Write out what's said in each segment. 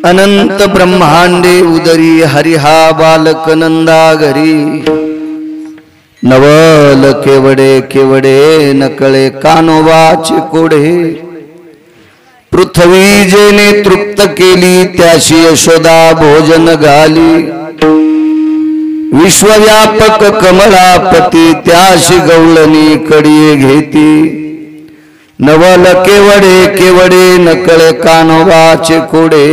अनंत ब्रह्मांडे उदरी हरिहा बालक नंदा घरी नवल केवडे केवडे नकळे कानोबाचे कोडे पृथ्वी जेने तृप्त केली त्याशी यशोदा भोजन घाली विश्वव्यापक कमलापती त्याशी गवळणी कडिये घेती नवल केवडे केवडे नकळे कानोबाचे कोडे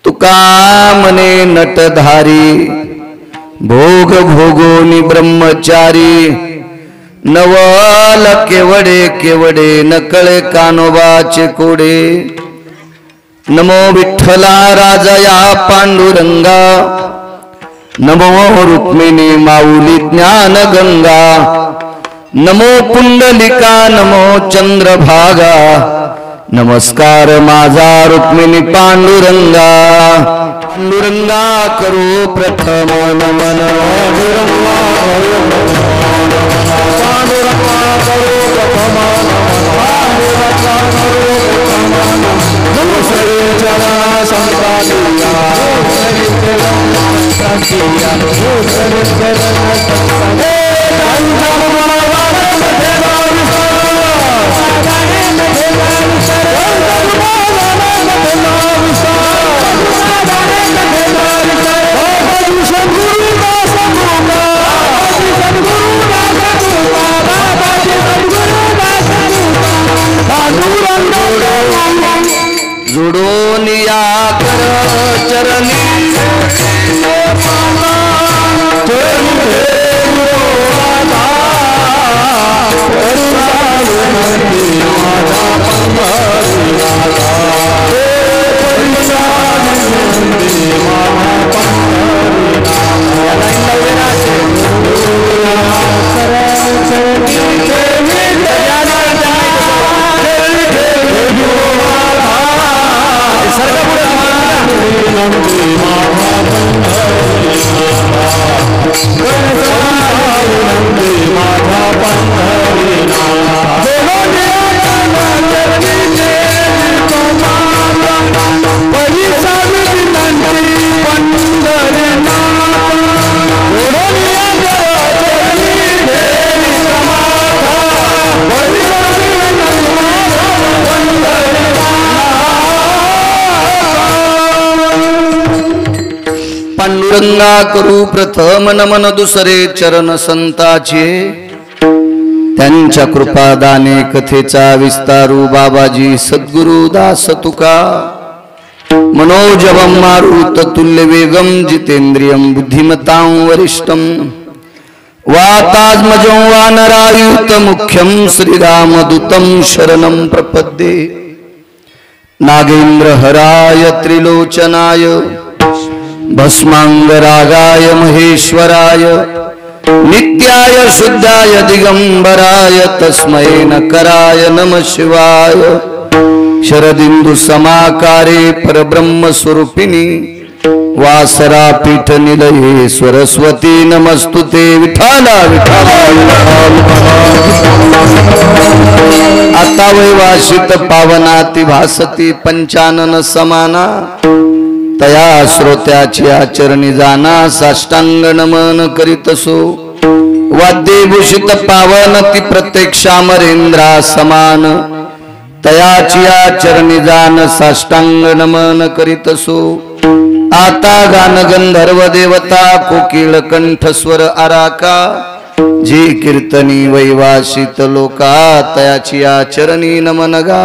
तुका मने नटधारी भोग भोगोनी ब्रह्मचारी नवल केवडे केवडे नकळे कानोबाचे कोडे नमो विठ्ठला राजया पांडुरंगा नमो रुक्मिणी माऊली ज्ञान गंगा नमो पुंडलिका नमो चंद्रभागा नमस्कार माझा रुक्मिणी पांडुरंगा पांडुरंगा करू प्रथम नमन जुडून या कर चरणी पांडुरंगा करू प्रथम नमन दुसरे चरण संताचे त्यांच्या कृपादाने कथेचा विस्तारू बाबाजी सद्गुरु दास तुका मनोजवं मारुत तुल्य वेगम जितेंद्रियं बुद्धिमतां वरिष्ठं वातात्मजं वानरायुत मुख्यं श्रीरामदूतं शरणं प्रपद्ये नागेंद्र हराय त्रिलोचनाय भस्मांगरागाय महेश्वराय नित्याय शुद्धाय दिगंबराय तस्मै नकराय नमः शिवाय शरदिंदु समाकारे परब्रह्म स्वरूपिणी वासरा पीठ निलये सरस्वती नमस्तुते विठाला विठाला आता वैवासित पावनाति भासती पंचानन समाना तया श्रोत्याची आचरणी जाना साष्टांग नमन करीतसो वाद्ये भूषित पावन ती प्रत्यक्षामरेंद्रा समान तयाची आचरणी जान साष्टांग नमन करीतसो आता गान गंधर्व देवता कोकिळ कंठस्वर आराका जी कीर्तनी वैवासित लोका तयाची आचरणी नमन गा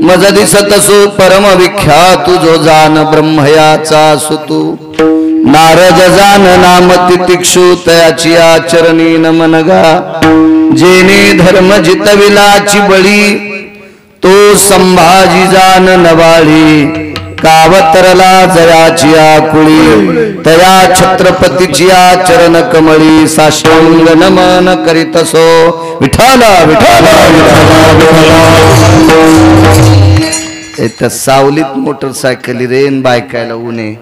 मज दिसतसो परम विख्यात जो जान ब्रह्मयाचा सुतू नारद जान नाम तितिक्षु तयाची आचरणी नमन गा जेने धर्म जितविलाची बळी तो संभाजी जान नवाळी कावतरला जयाची आकुळी तया छत्रपतीची आचरण कमळी साष्टांग नमन करीतसो विठाला विठाला त्या सावलीत मोटरसायकली रेन बायकायला उने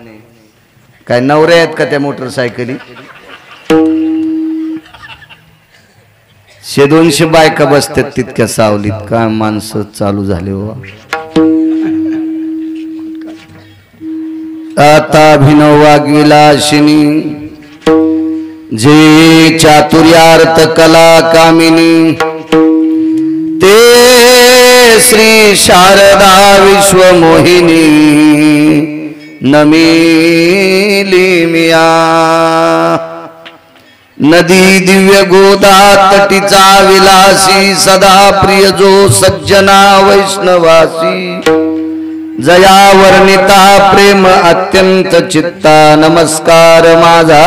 काय नवरे आहेत का त्या मोटरसायकली 100-200 बायका बसतात तितक्या सावलीत काय माणसं चालू झाले हो आताभिनव वाग्विलासिनी जे चातुर्यार्थ कला कामिनी ते श्री शारदा विश्वमोहिनी नमिली मिया नदी दिव्य गोदा तटीचा विलासी सदा प्रिय जो सज्जना वैष्णवासी जया वर्णिता प्रेम अत्यंत चित्ता नमस्कार माझा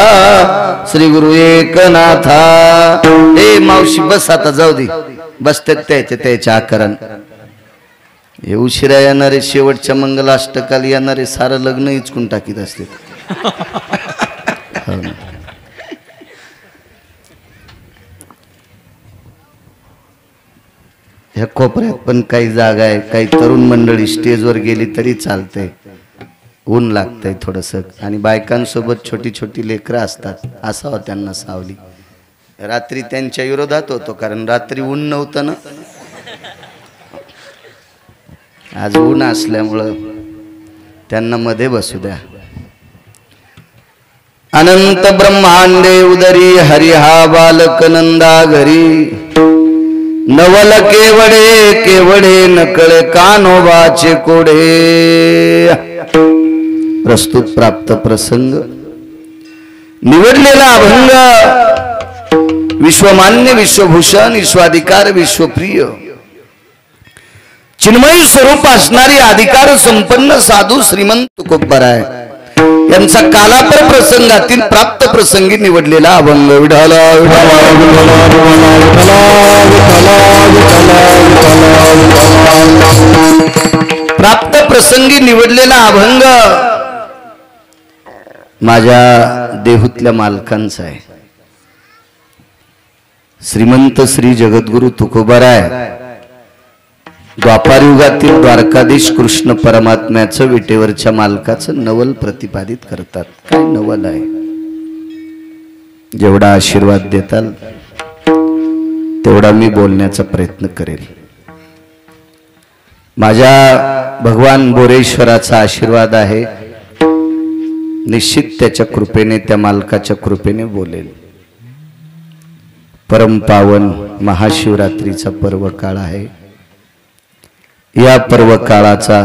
श्री गुरु एकनाथा। ए मावशी बस आता जाऊ दे बसते त्याच्या आकरण हे उशिरा येणारे शेवटच्या मंगलाष्टकाला येणारे सारं लग्न इचकून टाकीत असते। ह्या कोपऱ्यात पण काही जागा आहे, काही तरुण मंडळी स्टेजवर गेली तरी चालते, ऊन लागतंय थोडंसं आणि बायकांसोबत छोटी छोटी लेकरं असतात, असावं त्यांना सावली। रात्री त्यांच्या विरोधात होतो कारण रात्री ऊन नव्हतं ना, आज ऊन असल्यामुळं त्यांना मध्ये बसू द्या। अनंत ब्रह्मांडे उदरी हरिहा बालक नंदा घरी नवल केवडे केवडे नकळे कानोबाचे कोडे। प्रस्तुत प्राप्त प्रसंग निवडलेला अभंग विश्वमान्य विश्वभूषण विश्वाधिकार विश्वप्रिय चिन्मय स्वरूप असणारी अधिकार संपन्न साधू श्रीमंत तुकोबराय यांचा कालापर प्रसंगातील प्राप्त प्रसंगी निवडलेला अभंग। विठाला प्राप्त प्रसंगी निवडलेला अभंग माझ्या देहूतल्या मालकांचा आहे। श्रीमंत श्री जगद्गुरु तुकोबराय द्वापार युगातील द्वारकाधीश कृष्ण परमात्म्याचं विटेवरच्या मालकाचं नवल प्रतिपादित करतात। काय नवल आहे, जेवढा आशीर्वाद देताल तेवढा मी बोलण्याचा प्रयत्न करेल। माझ्या भगवान बोरेश्वराचा आशीर्वाद आहे, निश्चित त्याच्या कृपेने त्या मालकाच्या कृपेने बोलेल। परम पावन महाशिवरात्रीचा पर्व काळ आहे। या पर्व काळाचा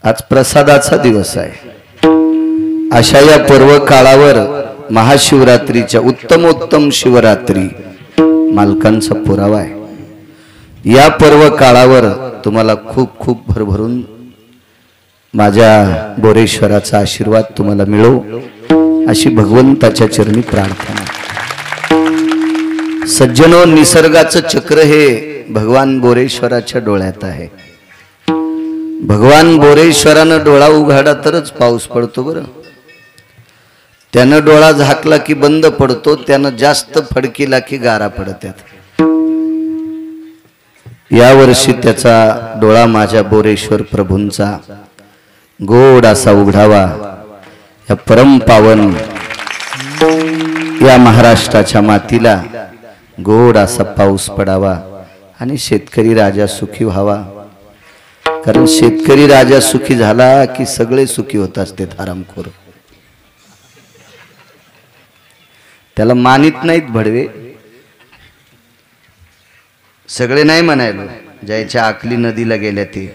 आज प्रसादाचा दिवस आहे। अशा या पर्व काळावर महाशिवरात्रीच्या उत्तमोत्तम शिवरात्री मालकांचा पुरावा आहे। या पर्व काळावर तुम्हाला खूप खूप भरभरून माझ्या बोरेश्वराचा आशीर्वाद तुम्हाला मिळो अशी भगवंताच्या चरणी प्रार्थना। सज्जनो, निसर्गाचं चक्र हे भगवान बोरेश्वराच्या डोळ्यात आहे। भगवान बोरेश्वरानं डोळा उघाडा तरच पाऊस पडतो बरं, त्यानं डोळा झाकला की बंद पडतो, त्यानं जास्त फडकीला की गारा पडतात। या वर्षी त्याचा डोळा माझ्या बोरेश्वर प्रभूंचा गोड असा उघडावा, या परम पावन या महाराष्ट्राच्या मातीला गोड असा पाऊस पडावा आणि शेतकरी राजा सुखी व्हावा। कारण शेतकरी राजा सुखी झाला की सगळे सुखी होत असते। आरामखोर त्याला मानित नाहीत भडवे, सगळे नाही म्हणायलो, ज्याच्या आकली नदीला गेल्या ते।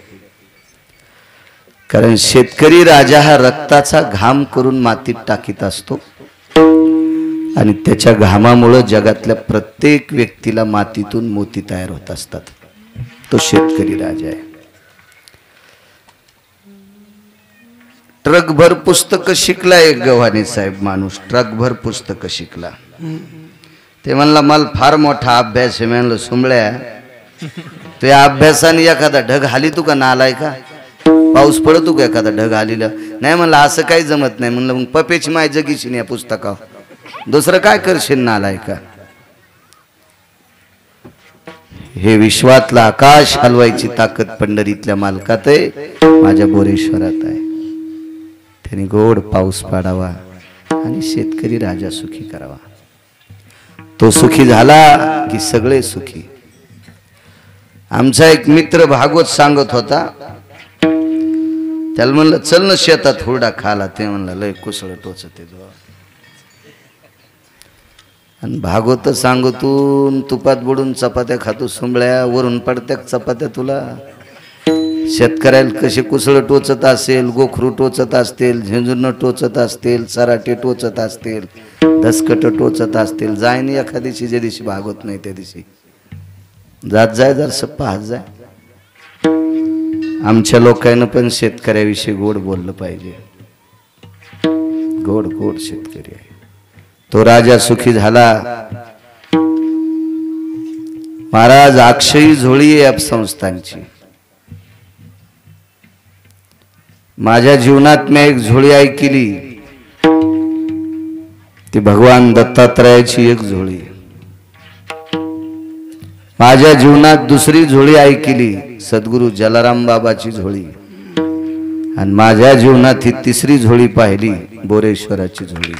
कारण शेतकरी राजा हा रक्ताचा घाम करून मातीत टाकीत असतो आणि त्याच्या घामामुळे जगातल्या प्रत्येक व्यक्तीला मातीतून मोती तयार होत असतात। तो शेतकरी राजा आहे। ट्रकभर पुस्तक शिकला एक गव्हाणे साहेब माणूस, ट्रकभर पुस्तक शिकला। ते म्हणला मला फार मोठा अभ्यास आहे। म्हणलं सुंबळ्या, तो या अभ्यासाने एखादा ढग हाली तू का नालाय का, पाऊस पडतो का एखादा ढग हालीला? नाही म्हणलं असं काही जमत नाही। म्हणलं मग पपेची माय जगीशी या पुस्तकावर दुसरं काय करशील नालाय का? हे विश्वातलं आकाश हलवायची ताकद पंढरीतल्या मालकात आहे, माझ्या बोरेश्वरात आहे। त्यांनी गोड पाऊस पाडावा आणि शेतकरी राजा सुखी करावा। तो सुखी झाला की सगळे सुखी। आमचा एक मित्र भागवत सांगत होता, त्याला म्हणलं चल ना शेतात हुरडा खाला, ते म्हणलं लय कुसळ टोचते जो. आणि भागवत सांगतून तुपात बुडून चपात्या खातो सुंबळ्या, वरून पडत्या चपात्या तुला. शेतकऱ्याला कसे कुसळ टोचत असेल, गोखरू टोचत असतील, झेंझुर्ण टोचत असतील, सराटे टोचत असतील, दसकट टोचत असतील. जाय नाही एखाद्या दिवशी, ज्या दिवशी भागवत नाही त्या दिवशी जात जाय, जर पाहत जाय. आमच्या लोकांना पण शेतकऱ्याविषयी गोड बोललं पाहिजे. गोड गोड शेतकरी आहे तो. राजा सुखी झाला. महाराज अक्षयी झोळी आहे संस्थांची. माझ्या जीवनात मी एक झोळी ऐकली, ती भगवान दत्तात्रयाची एक झोळी. माझ्या जीवनात दुसरी झोळी ऐकली, सद्गुरु जलाराम बाबाची झोळी. आणि माझ्या जीवनात ही तिसरी झोळी पाहिली, बोरेश्वराची झोळी.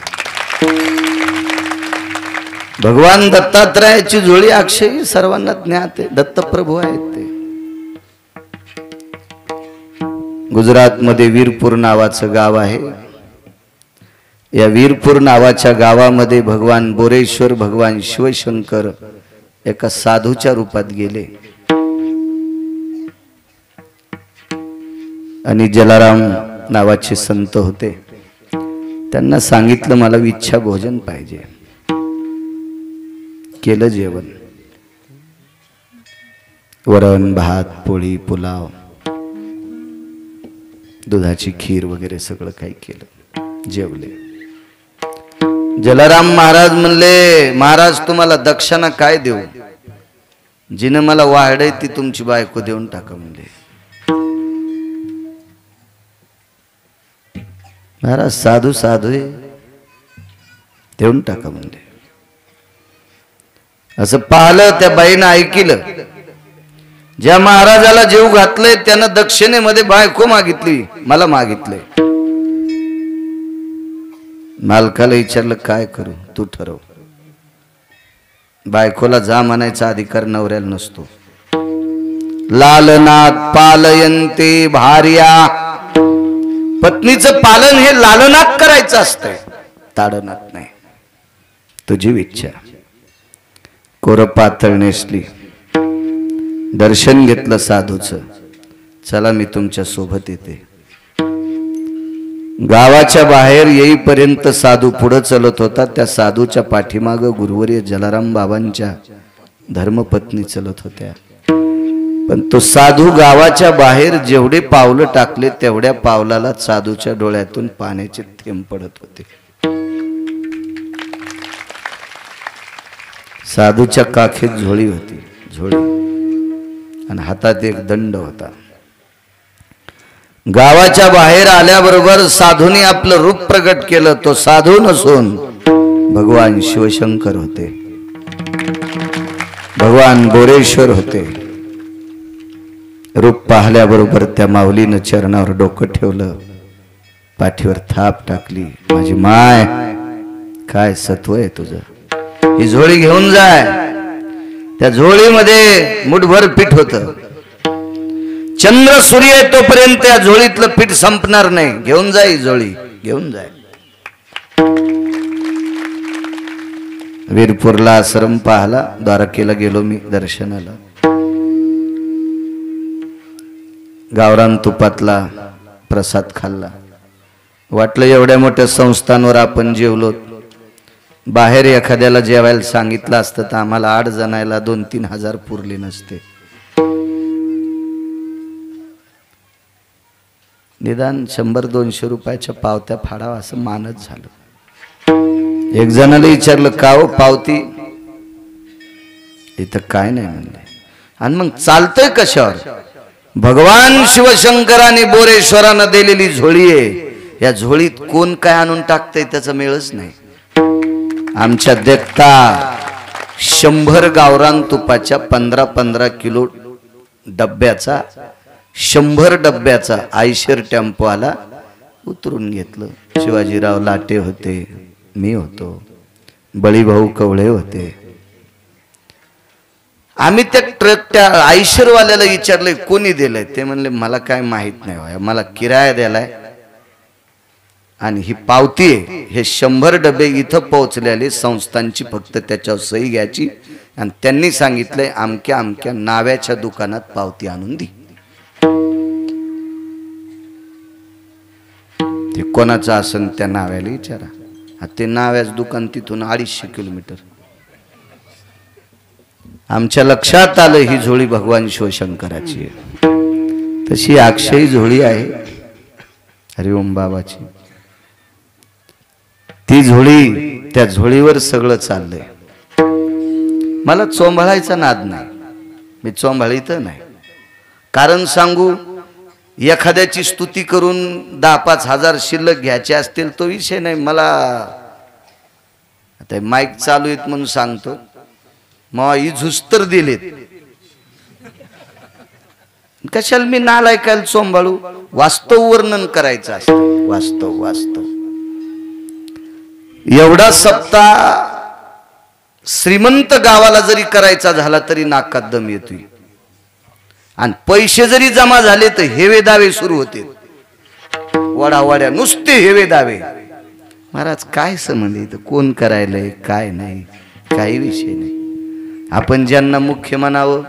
भगवान दत्तात्रयाची झोळी अक्षयी सर्वांना ज्ञात आहे. दत्तप्रभू आहेत ते. गुजरात मध्ये वीरपूर नावाचं गाव आहे. या वीरपूर नावाच्या गावामध्ये भगवान बोरेश्वर, भगवान शिवशंकर एका साधूच्या रूपात गेले. आणि जलाराम नावाचे संत होते. त्यांना सांगितलं मला इच्छा भोजन पाहिजे. केलं जेवण, वरण भात पोळी पुलाव, दुधाची खीर वगैरे सगळं काही केलं. जेवले. जलाराम महाराज म्हणले, महाराज तुम्हाला दक्षिणा काय देऊ? जिने मला वाढे ती तुमची बायको देऊन टाका म्हणले. महाराज साधू साधू आहे, देऊन टाका म्हणले. असं पाहिलं, त्या बाईनं ऐकलं. ज्या महाराजाला जीव घातलंय त्यानं दक्षिणेमध्ये बायको मागितली, मला मागितलंय. मालकाला विचारलं काय करू, तू ठरव. बायकोला जा म्हणायचा अधिकार नवऱ्याला नसतो. लालनात पालयंते भार्या. पत्नीचं पालन हे लालनात करायचं असतंय, ताडनात नाही. तुझी इच्छा. कोर पातळ नेसली, दर्शन घेतलं साधूचं. चला मी तुमच्या सोबत येते. गावाच्या बाहेर येईपर्यंत साधू पुढे चलत होता. त्या साधूच्या पाठीमाग गुरुवर्य जलाराम बाबांच्या धर्मपत्नी चलत होत्या. पण तो साधू गावाच्या बाहेर जेवढे पावलं टाकले तेवढ्या पावलाला साधूच्या डोळ्यातून पाण्याचे थेंब पडत होते. साधूच्या काखेत झोळी होती, झोळी, आणि हातात एक दंड होता. गावाच्या बाहेर आल्याबरोबर साधूने आपलं रूप प्रगट केलं. तो साधू नसून भगवान शिवशंकर होते, भगवान बोरेश्वर होते. रूप पाहिल्याबरोबर त्या माऊलीनं चरणावर डोकं ठेवलं, पाठीवर थाप टाकली. माझी माय, काय सत्व आहे तुझं, ही झोळी घेऊन जाय. त्या झोळीमध्ये मुठभर पीठ होतं. चंद्र सूर्य तोपर्यंत त्या झोळीतलं पीठ संपणार नाही. घेऊन जाय झोळी, घेऊन जाय. वीरपूरला आश्रम पाहला. द्वारकेला गेलो मी दर्शनाला. गावरान तुपातला प्रसाद खाल्ला. वाटलं एवढ्या मोठ्या संस्थांवर आपण जेवलो. बाहेर एखाद्याला जेवायला सांगितलं असतं तर आम्हाला 8 जणायला 2-3 हजार पुरले नसते. निदान 100-200 रुपयाच्या पावत्या फाडावा असं मानत झालं. एक जणाला विचारलं का हो पावती? इथं काय नाही म्हणले. आणि मग चालतंय कशावर? भगवान शिवशंकराने बोरेश्वरानं दिलेली झोळी आहे. या झोळीत कोण काय आणून टाकतंय त्याचा मेळच नाही. आमच्या देखता 100 गावरान तुपाच्या 15-15 किलो डब्याचा 100 डब्याचा आयशर टेम्पो आला. उतरून घेतलं. शिवाजीराव लाटे होते, मी होतो, बळीभाऊ कवळे होते. आम्ही त्या ट्रकच्या आयशरवाल्याला विचारले कोणी दिलंय, ते म्हणले मला काय माहित नाही, मला किराया द्यालाय आणि ही पावती आहे, हे 100 डबे इथं पोहोचलेले संस्थांची, फक्त त्याच्यावर सही घ्यायची आणि त्यांनी सांगितलंय अमक्या अमक्या नाव्याच्या दुकानात पावती आणून दी. ते कोणाचं असन त्या नाव्याला विचारा. ते नाव्याच दुकान तिथून 250 किलोमीटर. आमच्या लक्षात आलं ही झोळी भगवान शिवशंकराची आहे. तशी अक्षयी झोळी आहे हरिओम बाबाची. ती झोळी, त्या झोळीवर सगळं चाललंय. मला चोंभाळायचा नाद नाही, मी चोंभाळीत नाही. कारण सांगू, एखाद्याची स्तुती करून 10-5 हजार शिल्लक घ्यायचे असतील तो विषय नाही. मला आता माईक चालू आहेत म्हणून सांगतो, मग ही झुस्तर दिलेत, कशाला मी नालायकाला चोंभाळू. वास्तव वर्णन करायचं असतं, वास्तव वास्तव. एवढा सप्ताह श्रीमंत गावाला जरी करायचा झाला तरी नाकात दम येतोय, आणि पैसे जरी जमा झाले तर हेवे दावे सुरू होते, वडावाड्या नुसते हेवे दावे. महाराज काय संबंध इथं, कोण करायलंय काय नाही, काही विषय नाही. आपण ज्यांना मुख्य म्हणावं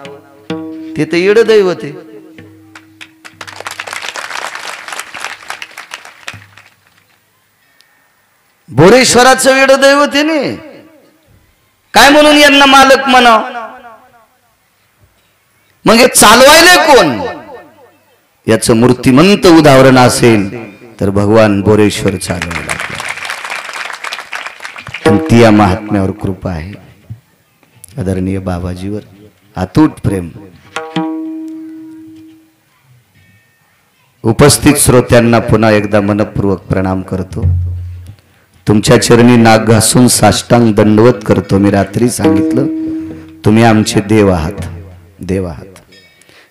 ते तर येड दैवत आहे. बोरेश्वराचं वेड दैवत आहे ने, काय म्हणून यांना मालक म्हणाव. मग हे चालवायला कोण, याचं मूर्तिमंत उदाहरण असेल तर भगवान बोरेश्वर चालवायला लागला. ती या महात्म्यावर कृपा आहे, आदरणीय बाबाजीवर अतूट प्रेम. उपस्थित श्रोत्यांना पुन्हा एकदा मनपूर्वक प्रणाम करतो. तुमच्या चरणी नाक घासून साष्टांग दंडवत करतो. मी रात्री सांगितलं तुम्ही आमचे देव आहात, देव आहात.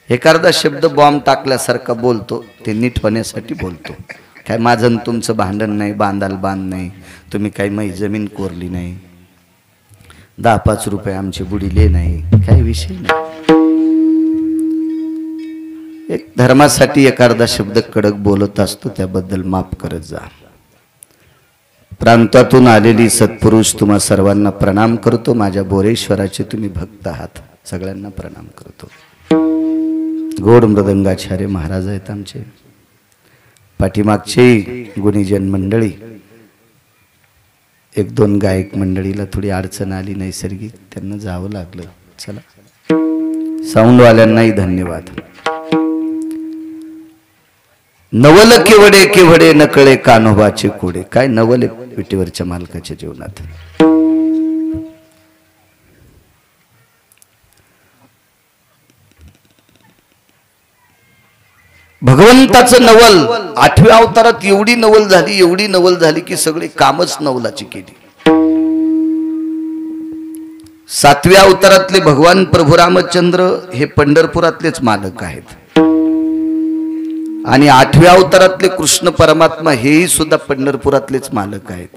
एखादा शब्द बॉम्ब टाकल्यासारखा बोलतो, ते नीट होण्यासाठी बोलतो. काय माझं तुमचं भांडण नाही, बांधाल बांध नाही, तुम्ही काही मै जमीन कोरली नाही, 10-5 रुपये आमचे बुडीले नाही, काही विषय नाही. एक धर्मासाठी एखादा शब्द कडक बोलत असतो, त्याबद्दल माफ करत जा. प्रांतातून आलेली सत्पुरुष तुम्हा सर्वांना प्रणाम करतो. माझ्या बोरेश्वराचे तुम्ही भक्त आहात, सगळ्यांना प्रणाम करतो. गोड मृदंगाचार्य महाराज आहेत आमचे. पाठीमागचे गुणीजन मंडळी, 1-2 गायक मंडळीला थोडी अडचण आली नैसर्गिक, त्यांना जावं लागलं. चला, साऊंडवाल्यांनाही धन्यवाद. नवल केवडे केवडे नकळे कान्होबाचे कोडे. काय नवल विटीवरच्या मालकाच्या जीवनात. भगवंताचं नवल 8व्या अवतारात एवढी नवल झाली, एवढी नवल झाली की सगळे कामच नवलाची केली. 7व्या अवतारातले भगवान प्रभू रामचंद्र हे पंढरपुरातलेच मालक आहेत, आणि 8व्या अवतारातले कृष्ण परमात्मा हेही सुद्धा पंढरपुरातलेच मालक आहेत.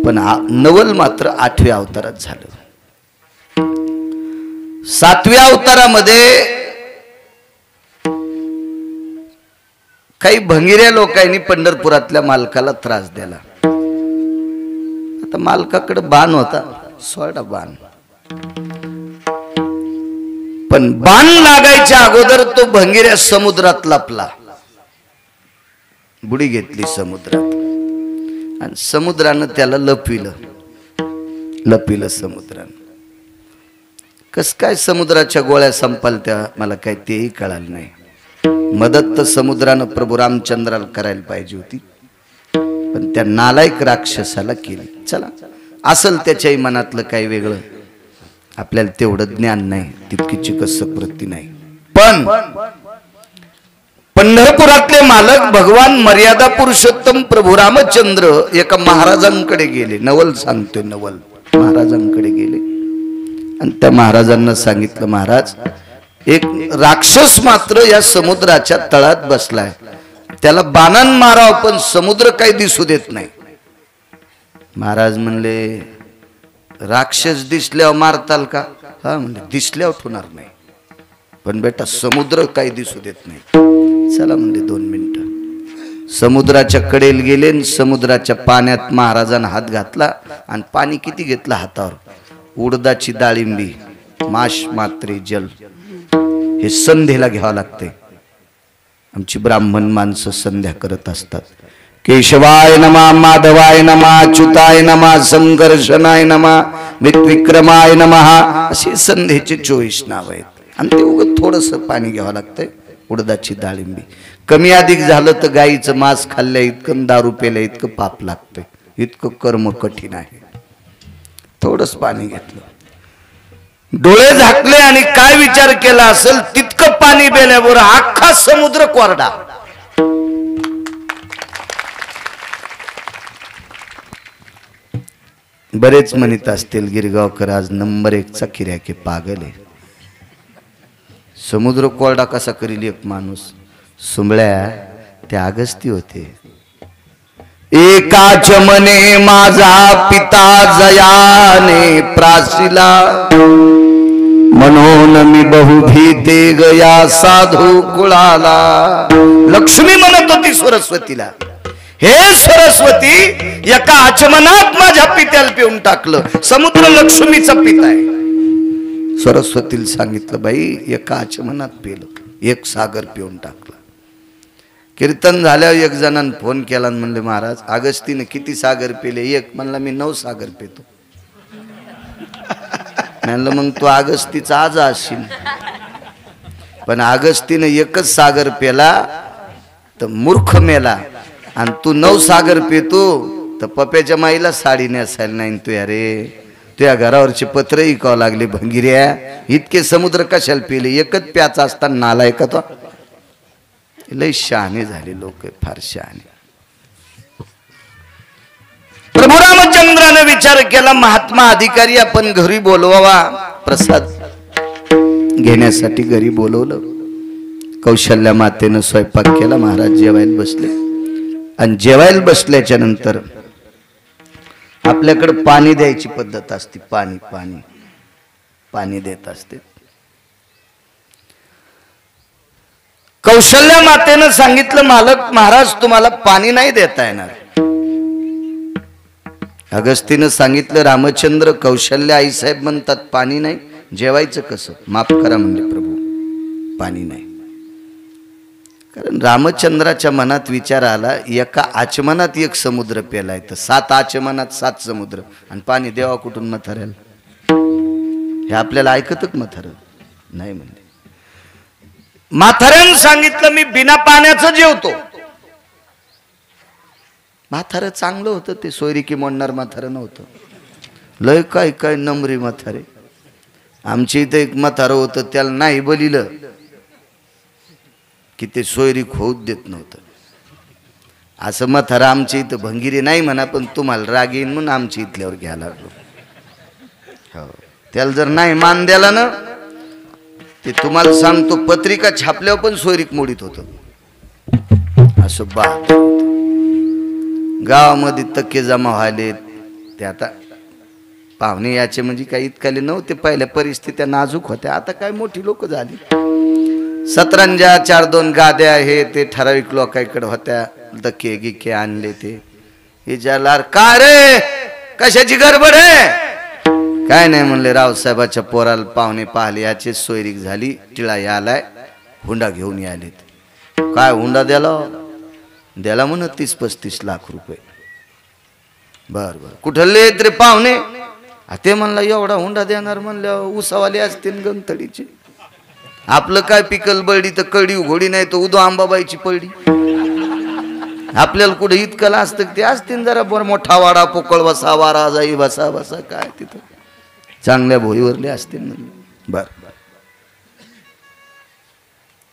पण नवल मात्र 8व्या अवतारात झालं. 7व्या अवतारामध्ये काही भंगिऱ्या लोकांनी पंढरपुरातल्या मालकाला त्रास दिला. आता मालकाकडे बाण होता, 16 बाण, पण बाण लागायच्या अगोदर तो भंगिऱ्या समुद्रात लपला. बुडी घेतली समुद्रात, आणि समुद्रानं त्याला लपिलं समुद्रानं. कस काय समुद्राच्या गोळ्या संपलत्या मला काय तेही कळालं नाही. मदत तर समुद्रानं प्रभू रामचंद्राला करायला पाहिजे होती, पण त्या नालायक राक्षसाला केली. चला, असल त्याच्याही मनातलं काही वेगळं, आपल्याला तेवढं ज्ञान नाही, तितकी चिकित्सक वृत्ती नाही. पण पंढरपुरातले मालक भगवान मर्यादा पुरुषोत्तम प्रभू रामचंद्र एका महाराजांकडे गेले. नवल सांगतोय, नवल महाराजांकडे गेले आणि त्या महाराजांना सांगितलं, महाराज एक राक्षस मात्र या समुद्राच्या तळात बसलाय, त्याला बाणान माराव पण समुद्र काही दिसू देत नाही. महाराज म्हणले, राक्षस दिसल्यावर मारताल का? हा म्हणजे दिसल्यावर ठेवणार नाही, पण बेटा समुद्र काही दिसू देत नाही. चला म्हणजे 2 मिनिटं. समुद्राच्या कडेला गेले आणि समुद्राच्या पाण्यात महाराजांना हात घातला आणि पाणी किती घेतलं हातावर? उडदाची डाळिंबी, माश मात्रे जल, हे संध्येला घ्यावं लागते. आमची ब्राह्मण माणसं संध्या करत असतात. केशवाय नमा, माधवाय नमा, अच्युताय नमा, संकर्षणाय नमा, विक्रमाय नमा, अशी संध्येचे 24 नाव आहेत. आणि ते उगत थोडस पाणी घ्यावं लागतंय. उडदाची डाळिंबी कमी अधिक झालं तर गाईचं मांस खाल्ल्या इतकं, दारू पेल्या इतकं पाप लागतंय. इतकं कर्म कठीण आहे. थोडंच पाणी घेतलं, डोळे झाकले आणि काय विचार केला असेल, तितकं पाणी पेल्यावर अख्खा समुद्र कोरडा. बरेच म्हणत असतील गिरगावकर आज नंबर 1चा किर्याके पागल आहे. समुद्र कोरडा कसा करील एक माणूस? सुंबळ्या त्या अगस्ती होते. एकाच मने माझा पिता जयाने प्रासिला, म्हणून मी बहुभीते गया साधू कुळाला. लक्ष्मी म्हणत होती सरस्वतीला, हे सरस्वती, एका आचमनात माझ्या पित्याला पिऊन टाकलं. समुद्र लक्ष्मीचा पिता आहे. सरस्वतीला सांगितलं, बाई एका आचमनात पेलं, एक सागर पिऊन टाकलं. कीर्तन झाल्यावर एक जणांनी फोन केला आणि म्हणले, महाराज अगस्तीने किती सागर पेले? एक. म्हणला मी 9 सागर पेतो. म्हणलं मग तू अगस्तीचा आज असशील, पण अगस्तीने एकच सागर पेला तर मूर्ख मेला, आणि तू 9 सागर पेतो तर पप्याच्या माईला साडी नेसायला नाही. तू अरे तुझ्या घरावरचे पत्र इकावं लागले भंगिऱ्या. इतके समुद्र कशाला पेले? एकच प्याचा असताना नालाय का तो? लय शहाणे झाले लोक, फार शहाणे. प्रभू रामचंद्राने विचार केला, महात्मा अधिकारी आपण घरी बोलवावा. प्रसाद घेण्यासाठी घरी बोलवलं. कौशल्या मातेनं स्वयंपाक केला. महाराज जेवायला बसले आणि जेवायला बसल्याच्या नंतर आपल्याकडे पाणी द्यायची पद्धत असते. पाणी पाणी पाणी देत असते. कौशल्या मातेनं सांगितलं, मालक महाराज तुम्हाला पाणी नाही देता येणार. अगस्तीनं सांगितलं, रामचंद्र कौशल्या आईसाहेब म्हणतात पाणी नाही, जेवायचं कसं? माफ करा म्हणले प्रभू, पाणी नाही. कारण रामचंद्राच्या मनात विचार आला, एका आचमनात एक समुद्र पेलाय तर 7 आचमनात 7 समुद्र, आणि पाणी देवा कुठून म्हाताऱ्याला? हे आपल्याला ऐकतच म्हातारं नाही म्हणले. म्हाताऱ्यानं सांगितलं, मी बिना पाण्याचं जेवतो. म्हातारं चांगलं होतं, ते सोयरिकी मोडणार म्हातारं नव्हतं. लय काय काय नमरी म्हातारे. आमच्या इथं एक म्हातारं होतं, त्याला नाही बोलिलं की ते सोयरीक होऊच देत नव्हतं. असं म्हातारं आमच्या इथं भंगिरी नाही म्हणा, पण तुम्हाला राग येईन म्हणून आमच्या इथल्यावर घ्यायला लागलो. हो, त्याला जर नाही मान द्याला ना, ते तुम्हाला सांगतो पत्रिका छापल्यावर पण सोयरीक मोडीत होतं. असं बात गावामध्ये तक्के जमा व्हायले. ते आता पाहुणे याचे म्हणजे काही इतकाले नव्हते, पहिल्या परिस्थित्या नाजूक होत्या. आता काय मोठी लोक झाली. 17 4-2 गाद्या हे ते ठराविक लोकांकडे होत्या. धक्के गिक्के आणले ते. हे ज्याला का रे कशाची गडबड आहे? काय नाही म्हणले, रावसाहेबाच्या पोराला पाहुणे पाहिले, याची सोयरीक झाली. टिळा यालाय, हुंडा घेऊन यालेत. काय हुंडा द्याला म्हण 30-35 लाख रुपये. बर बर, कुठले रे पाहुणे? ते म्हणला एवढा हुंडा देणार म्हणल्या उसावाले असतील गंतडीचे. आपलं काय पिकल बळडी तर कडी घोडी नाही तर उदो आंबाबाईची पळडी. आपल्याला कुठे इतकं असतं ते असतील जरा बरं मोठा वाडा, पोकळ बसा, वारा जाई बसा बसा, काय तिथं चांगल्या भोईवरले असतील म्हणजे. बर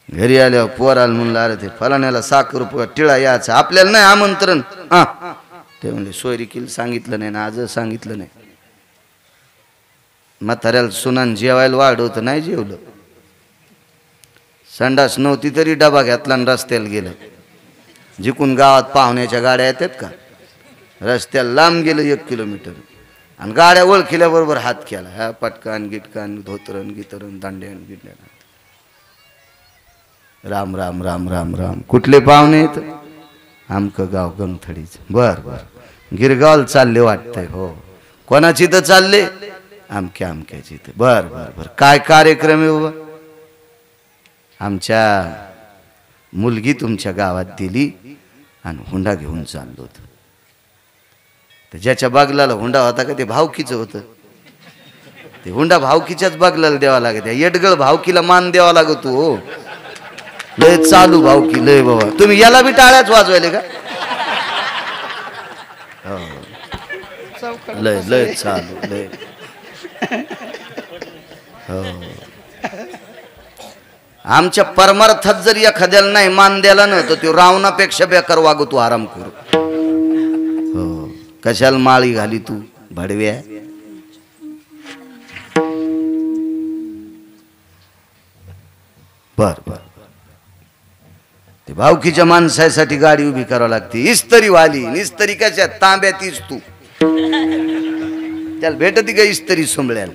घरी आल्यावर पोराला म्हणलं, अरे ते फलाण्याला साखर रुपये टिळा यायचं, आपल्याला नाही आमंत्रण. ते म्हणले सोयरिकीला सांगितलं नाही ना, आज सांगितलं नाही. म्हाताऱ्याला सुनान जेवायला वाढवतं, नाही जेवलं. संडास नव्हती तरी डबा घेतला आणि रस्त्याला गेलं. जिकून गावात पाहुण्याच्या गाड्या येतात का, रस्त्याला लांब गेलं 1 किलोमीटर. आणि गाड्या ओळखिल्याबरोबर हात केला, ह्या पटकान गिटकान धोतरण गितरण दांड्यान गिड्यान. राम राम राम राम राम. कुठले पाहुणे आहेत? आमकं गाव गंगथडीच. बर बर, गिरगावला चालले वाटतंय. हो, कोणाची तर चालले? आमक्या आमक्याची. बर बर बर. काय कार्यक्रम आहे बाबा? आमच्या मुलगी तुमच्या गावात दिली आणि हुंडा घेऊन चाललो होतो. तर ज्याच्या बागलाला हुंडा होता का ते भावकीचं होतं. ते हुंडा भावकीच्याच बागलाला द्यावा लागत. येडगळ भावकीला मान द्यावा लागतो. हो, लय चालू भावकी लय बाबा. तुम्ही याला बी टाळ्याच वाजवायले का? हो, लय लय चालू लय. हो, आमच्या परमार्थात जर एखाद्याला नाही मान द्याला ना तर तो रावणापेक्षा बेकार वागतो आराम करू. हो, कशाला माळी घाली तू भडव्या. बर बर. ते भावकीच्या माणसासाठी गाडी उभी करावी लागते. इस्त्री वाली. इस्त्री कशा तांब्यातीच तू त्याला भेटती का इस्त्री सोमळ्याला?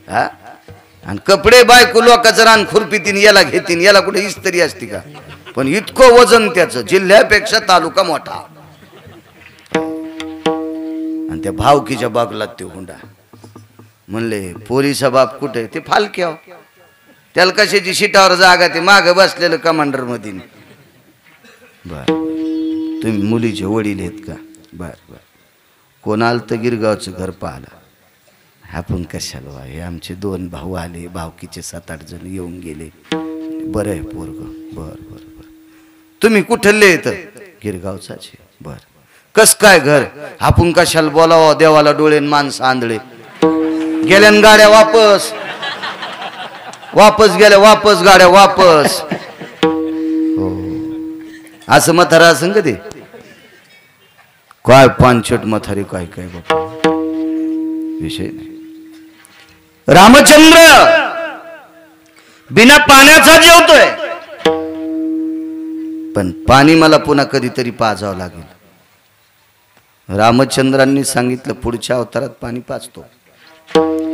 हा, आणि कपडे बायको लोकांचं रान खुरपीतीन याला घेतीन. याला कुठे इस्त्री असती का? पण इतकं वजन त्याचं जिल्ह्यापेक्षा तालुका मोठा. आणि त्या भावकीच्या बागलात ते हुंडा. म्हणले पोरीचा बाप कुठे? ते फालक्या. त्याला कशाची शिटावर जागा? ते माग बसलेलं कमांडर मध्ये. बर, तुम्ही मुलीचे वडील आहेत का? बर बर. कोणाला तर गिरगावचं घर पाहिलं. आपण कशाला? हे आमचे 2 भाऊ आले, भावकीचे 7-8 जण येऊन गेले. बरं आहे पोरग. बर बर बर. तुम्ही कुठले येत? गिरगावचाचे. बर. कस काय घर? आपण कशाला बोलावं? देवाला डोळे माणसं आंधळे. गेल्यान गाड्या वापस वापस गेल्या, वापस गाड्या वापस. हो, असं म्हातारा असं कधी काय पानछट म्हातारी काय काय बाबा विषय नाही. रामचंद्र बिना पाण्याचा जेवतोय, पण पाणी मला पुन्हा कधीतरी पाजावं लागेल. रामचंद्रांनी सांगितलं पुढच्या अवतारात पाणी पाजतो.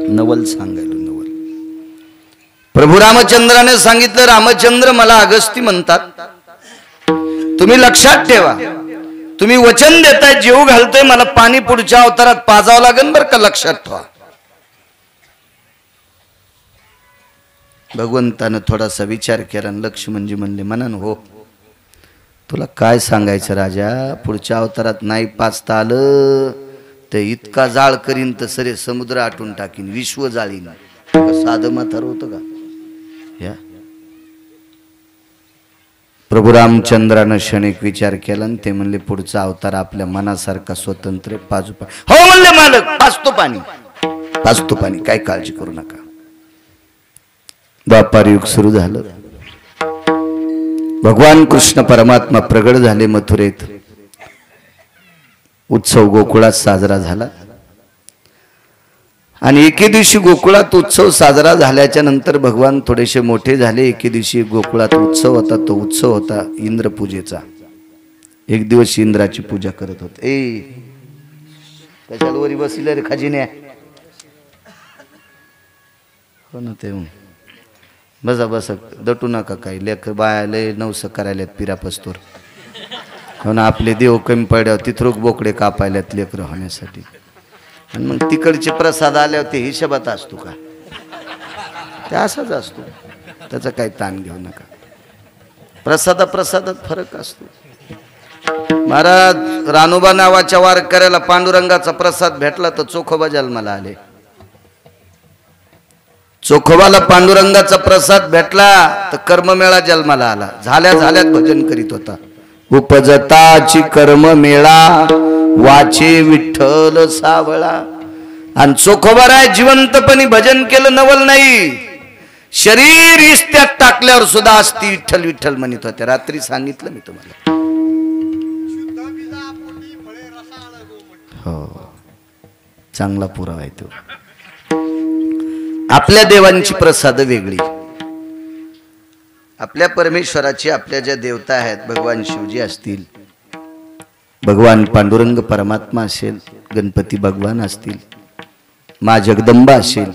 नवल सांगायला नवल. प्रभू रामचंद्राने सांगितलं रामचंद्र मला अगस्ती म्हणतात. तुम्ही लक्षात ठेवा, तुम्ही वचन देताय जीव घालतोय मला पाणी पुढच्या अवतारात पाजावं लागेल बरं का, लक्षात ठेवा. भगवंतानं थोडासा विचार केला. लक्ष्मणजी म्हणले मनान हो, तुला काय सांगायचं राजा, पुढच्या अवतारात नाही पाचता आलं तर इतका जाळ करीन तर सरे समुद्र आटून टाकीन, विश्व जाळीन. साधं म्हातार होतं का? या प्रभू रामचंद्रानं क्षणिक विचार केला आणि ते म्हणले पुढचा अवतार आपल्या मनासारखा स्वतंत्र पाजू. हो म्हणले मालक, पाजतो पाणी, पाजतो पाणी, काय काळजी करू नका. द्वापार युग सुरू झालं. भगवान कृष्ण परमात्मा प्रगट झाले मथुरेत. उत्सव गोकुळात साजरा झाला आणि एके दिवशी गोकुळात उत्सव साजरा झाल्याच्या नंतर भगवान थोडेसे मोठे झाले. एके दिवशी गोकुळात उत्सव होता. तो उत्सव होता इंद्रपूजेचा. एक दिवस इंद्राची पूजा करत होते. ए कशाला वरी बसले रे खजिन्या? हो ना, ते बसा बसा, दटू नका. काही लेकर बायाले नवस करायल्यात पिरापस्तोर. हो ना, आपले देव कमी पड्यावर तिथरोक बोकडे कापायल्यात लेकर होण्यासाठी. आणि मग तिकडचे प्रसाद आल्यावर ते हिशोबात असतो का? ते असाच असतो, त्याचा काही ताण घेऊ नका. प्रसादात फरक असतो. महाराज रानोबा नावाच्या वारकऱ्याला पांडुरंगाचा प्रसाद भेटला तर चोखोबा जन्माला आले. चोखोबाला पांडुरंगाचा प्रसाद भेटला तर कर्ममेळा जन्माला आला. झाल्यात भजन करीत होता. उपजताची कर्म मेळा वाचे विठ्ठल सावळा. आणि चोखोबाराय जिवंतपणी भजन केलं नवल नाही. शरीर इस्त्यात टाकल्यावर सुद्धा असती विठ्ठल विठ्ठल म्हणत होते. रात्री सांगितलं मी तुम्हाला. हो, चांगला पुरावा आहे तो. आपल्या देवांची प्रसाद वेगळी. आपल्या परमेश्वराची, आपल्या ज्या देवता आहेत, भगवान शिवजी असतील, भगवान पांडुरंग परमात्मा असेल, गणपती भगवान असतील, मा जगदंबा असेल,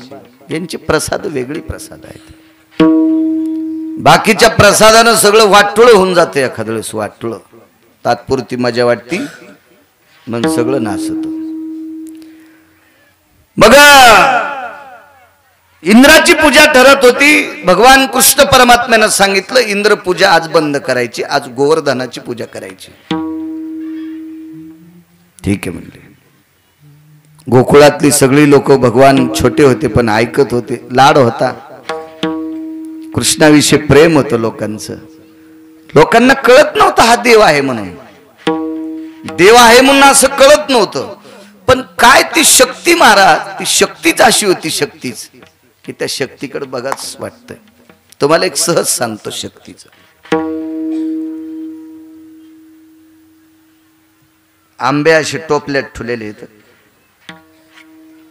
यांची प्रसाद वेगळी प्रसाद आहेत. बाकीच्या प्रसादानं सगळं वाटुळं होऊन जातं. एखाद्या वेळेस वाटुळं, तात्पुरती मजा वाटती, मग सगळं नासत. बघा, इंद्राची पूजा ठरत होती. भगवान कृष्ण परमात्म्यानं सांगितलं इंद्र पूजा आज बंद करायची, आज गोवर्धनाची पूजा करायची. ठीक आहे म्हणले. गोकुळातली सगळी लोक, भगवान छोटे होते पण ऐकत होते. लाड होता, कृष्णाविषयी प्रेम होतं लोकांचं. लोकांना कळत नव्हतं हा देव आहे म्हणून, देव आहे म्हणून असं कळत नव्हतं. पण काय ती शक्ती महाराज, ती शक्तीच अशी होती, शक्तीच की त्या शक्तीकडे बघाच वाटतंय. तुम्हाला एक सहज सांगतो शक्तीचं. आंबे असे टोपल्यात ठुलेले आहेत,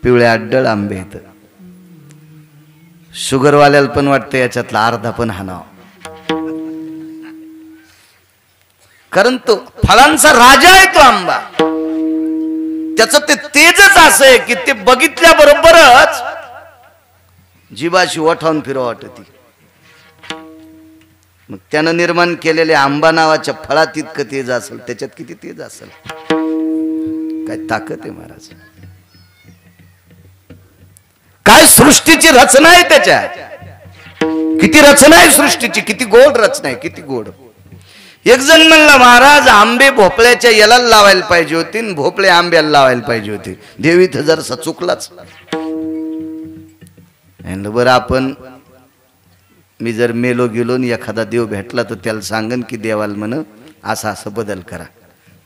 पिवळे अड्डळ आंबे आहेत. शुगरवाल्याला पण वाटतं याच्यातला अर्धा पण हाणाव, कारण तो फळांचा राजा आहे तो आंबा. त्याचं ते तेजच असं आहे की ते बघितल्याबरोबरच जीवाशी ओठावून फिरवा वाटती. मग त्यानं निर्माण केलेले आंबा नावाच्या फळात इतकं तेज असेल, त्याच्यात किती तेज असेल, काय ताकद आहे महाराज. काय सृष्टीची रचना आहे, त्याच्या किती रचना आहे सृष्टीची, किती गोड रचना आहे, किती गोड. एक जण म्हणला महाराज आंबे भोपळ्याच्या याला लावायला पाहिजे होते आणि भोपळे आंब्याला लावायला पाहिजे होते. देव इथं जरासा चुकलाच. बरं, आपण मी जर मेलो गेलो आणि एखादा देव भेटला तर त्याला सांगन की देवाला म्हण असं असं बदल करा.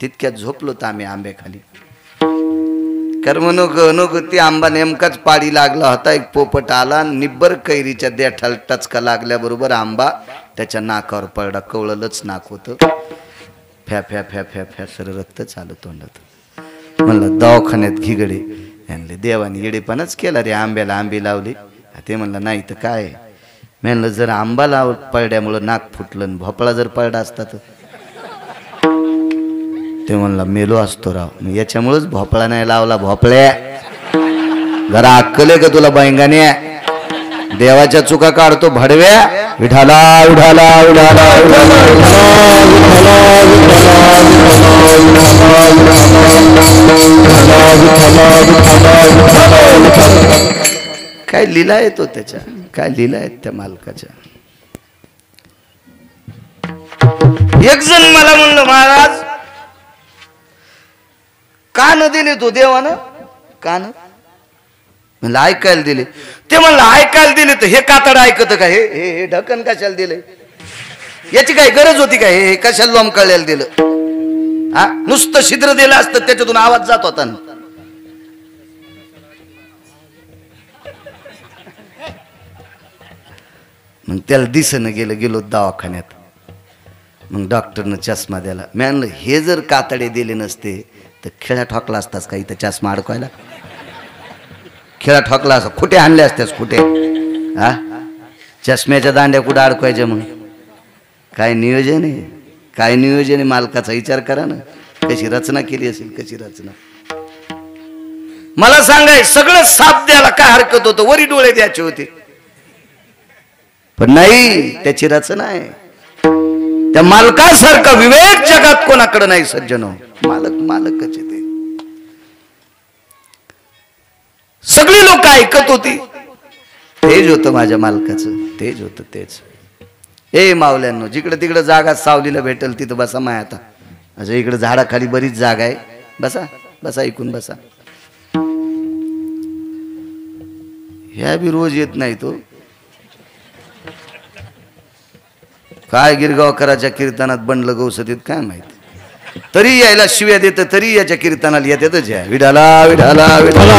तितक्यात झोपलो तर आम्ही आंब्याखाली. कर्मनो ती आंबा नेमकाच पाडी लागला होता. एक पोपट आला, निब्बर कैरीच्या देठाला टचका लागल्याबरोबर आंबा त्याच्या नाकावर पडला. कवळलंच नाक होतं. फ्या फ्या फ्या फ्या फ्या सर रक्त चालू तोंडात. म्हणलं दवाखान्यात घिगडे. म्हणले देवाने येडेपणाच केला रे, आंब्याला आंबे लावले. ते म्हणलं नाही तर काय. म्हणलं जर आंबा लाव पडल्यामुळं नाक फुटलं, भोपळा जर पडला असता तर. ते म्हणला मेलो असतो राव. मग याच्यामुळेच भोपळा नाही लावला. भोपळ्या जरा अक्कल आहे का तुला बैंगाने? देवाच्या चुका काढतो भडव्या. विठाला विठाला विठाला काय लीला येतो त्याच्या, काय लीला आहेत त्या मालकाच्या. एक जण मला म्हणलं महाराज कान दिले तो देवानं, कान म्हणलं ऐकायला दिले. ते म्हणलं ऐकायला दिले तर हे कातड ऐकत का? हे ढक्कन कशाला दिले? याची काय गरज होती का? हे कशाला लोंबकळलेलं दिलं? हा, नुसतं छिद्र दिलं असतं त्याच्यातून आवाज जात होता. मग त्याला दिसणं गेलं. गेलो दवाखान्यात. मग डॉक्टरनं चष्मा द्याला. मी म्हणलं हे जर कातडे दिले नसते तर खेळा ठोकला असतास का? इथं चष्मा अडकवायला खेळा ठोकला असं. कुठे आणले असतेस कुठे? हा, चष्म्याच्या दांड्या कुठे अडकवायच्या? मग काय नियोजन आहे, काय नियोजन आहे मालकाचा विचार करा ना. कशी रचना केली असेल, कशी रचना. मला सांगाय सगळं साथ द्यायला काय हरकत होतं? वरी डोळे द्यायचे होते. पण नाही, त्याची रचना आहे. त्या मालकासारखा विवेक जगात कोणाकडे नाही सज्जनो. मालक मालकच आहे. सगळी लोक ऐकत होती. तेज होतं माझ्या मालकाचं, तेज होतं तेज. ए मावल्यांनो, जिकडे तिकडे जागा सावलीला भेटेल तिथं बसा. माय आता असं इकडे झाडाखाली बरीच जागा आहे. बसा बसा, ऐकून बसा. ह्या बी रोज येत नाही तो. काय गिरगावकराच्या कीर्तनात बनलं गौसतीत काय माहिती. तरी यायला शिव्या देत, तरी याच्या कीर्तनाला येतातच. या विठाला विठाला विठाला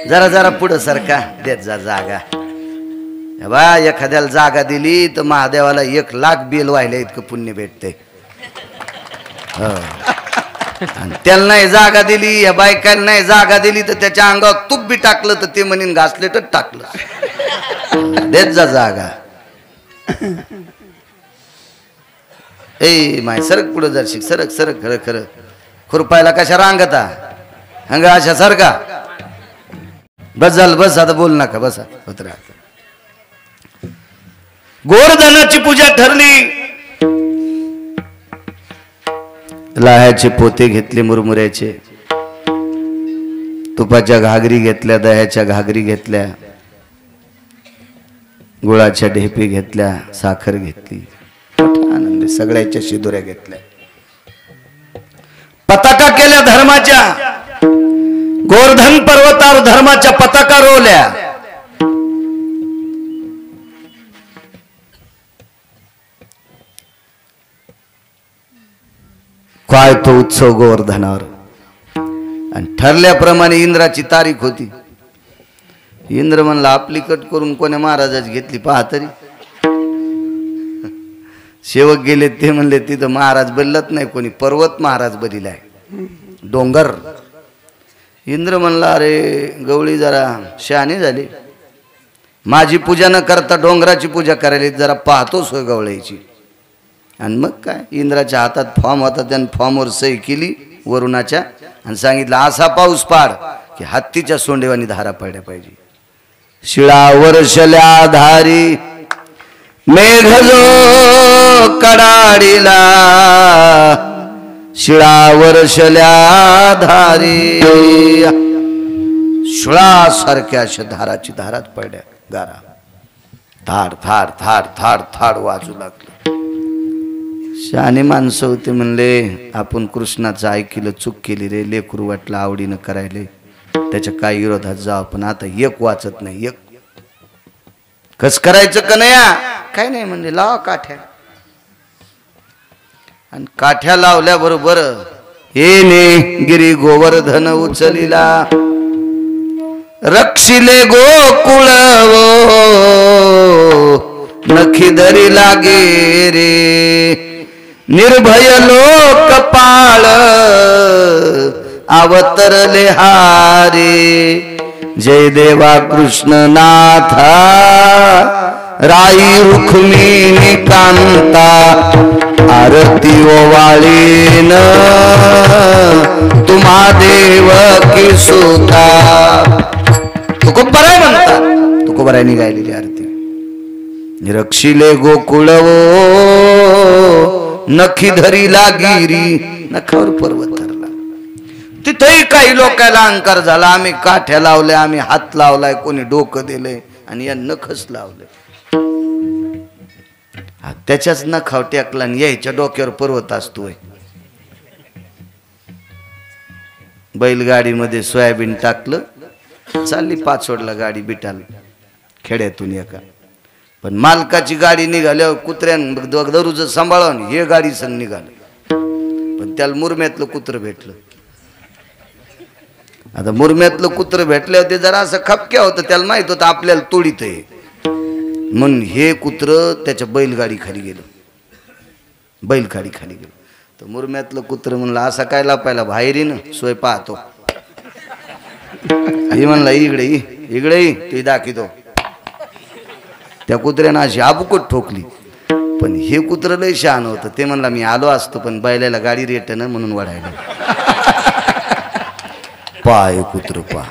जरा जरा पुढं सारखा देत जा जागा. बा एखाद्याला जागा दिली तर महादेवाला 1 लाख बेल व्हायला इतकं पुण्य भेटते. त्याला नाही जागा दिली, या बायकाला नाही जागा दिली तर त्याच्या अंगावर तूप बी टाकलं तर ते म्हणीन घासले तर टाकलं. देत जा जागा. ए माय सरक पुढे जरशी सरक सरक खरं खरं खुरपायला कशा रांगता हंग अशा सारखा बस झालं बस आता बोल नका बसा होत राहत गोवर्धनाची पूजा ठरली लाह्याचे पोते घेतले मुरमुऱ्याचे तुपाच्या घागरी घेतल्या दह्याच्या घागरी घेतल्या गुळाच्या ढेपी घेतल्या साखर घेतली आनंद सगळ्याच्या शिदोऱ्या घेतल्या पताका केल्या धर्माच्या गोवर्धन पर्वतावर धर्माच्या पताका रोवल्या काय तो उत्सव गोवर्धनावर आणि ठरल्याप्रमाणे इंद्राची तारीख होती इंद्र म्हणला आपली कट करून कोण्या महाराजाची घेतली पहा तरी सेवक गेले ते म्हणले तिथं महाराज बदलत नाही कोणी पर्वत महाराज बदलाय डोंगर इंद्र म्हणला अरे गवळी जरा शहाणी झाली माझी पूजा न करता डोंगराची पूजा करायला जरा पाहतोच होय गवळीची आणि मग काय इंद्राच्या हातात फॉर्म होता त्यानं फॉर्मवर सही केली वरुणाच्या आणि सांगितलं असा पाऊस पाड की हत्तीच्या सोंडेवानी धारा पडल्या पाहिजे शिळा वर्षल्या धारी मेघ जो कडाडीला शिळा वर्षल्या धारी शिळासारख्या अशा धाराची धारात पडल्या गारा थाड थाड थाड थाड थाड वाजू लागलं शहाणे माणसं होते म्हणले आपण कृष्णाचं ऐकलं चूक केली रे लेकरू वाटलं आवडीनं करायले त्याच्या काही विरोधात जाव पण आता एक वाचत नाही एक कस करायचं का नाही काय नाही म्हणजे लावा काठ्या आणि काठ्या लावल्या बरोबर येणे गिरी गोवर्धन उचलिला रक्षिले गोकुळ नखी धरी लागे रे निर्भय लोकपाळ अवतरले हारे जय देवा कृष्णनाथा राई रुक्मिणी कांता आरती ओवाळीन तुम्हा देवकी सुता तुकोबराय म्हणतात तुकोबरायनी गायलेली आरती निरक्षिले गोकुळवो नखी धरीला गिरी नखावर पर्वत धरला तिथेही काही लोकांना अहंकार झाला आम्ही काठ्या लावल्या आम्ही हात लावलाय कोणी डोकं दिलंय आणि या नखच लावलंय त्याच्याच नखाव टेकला आणि यायच्या डोक्यावर पर्वत असतोय बैलगाडीमध्ये सोयाबीन टाकलं चालली पाचोडला गाडी बिटाला खेड्यातून एका पण मालकाची गाडी निघाल्यावर कुत्र्यान दररोज सांभाळून हे गाडी संग निघालं पण त्याला मुरम्यातलं कुत्र भेटलं आता मुरम्यातलं कुत्र भेटल्यावर ते जरा असं खपक्या होतं त्याला माहित होतं आपल्याला तोडीत आहे म्हणून हे कुत्र त्याच्या बैलगाडी खाली गेलं बैलगाडी खाली गेलं तर मुरम्यातलं कुत्र म्हणलं असा काय लापायला बाहेरीन सोय पाहतो आई म्हणला इकडे इकडे ते दाखवतो त्या कुत्र्यानं अशी आबुकट ठोकली पण हे कुत्र लय शहाण होतं ते म्हणला मी आलो असतो पण बैलाला गाडी रेट ना म्हणून वाढायला पाय कुत्र पा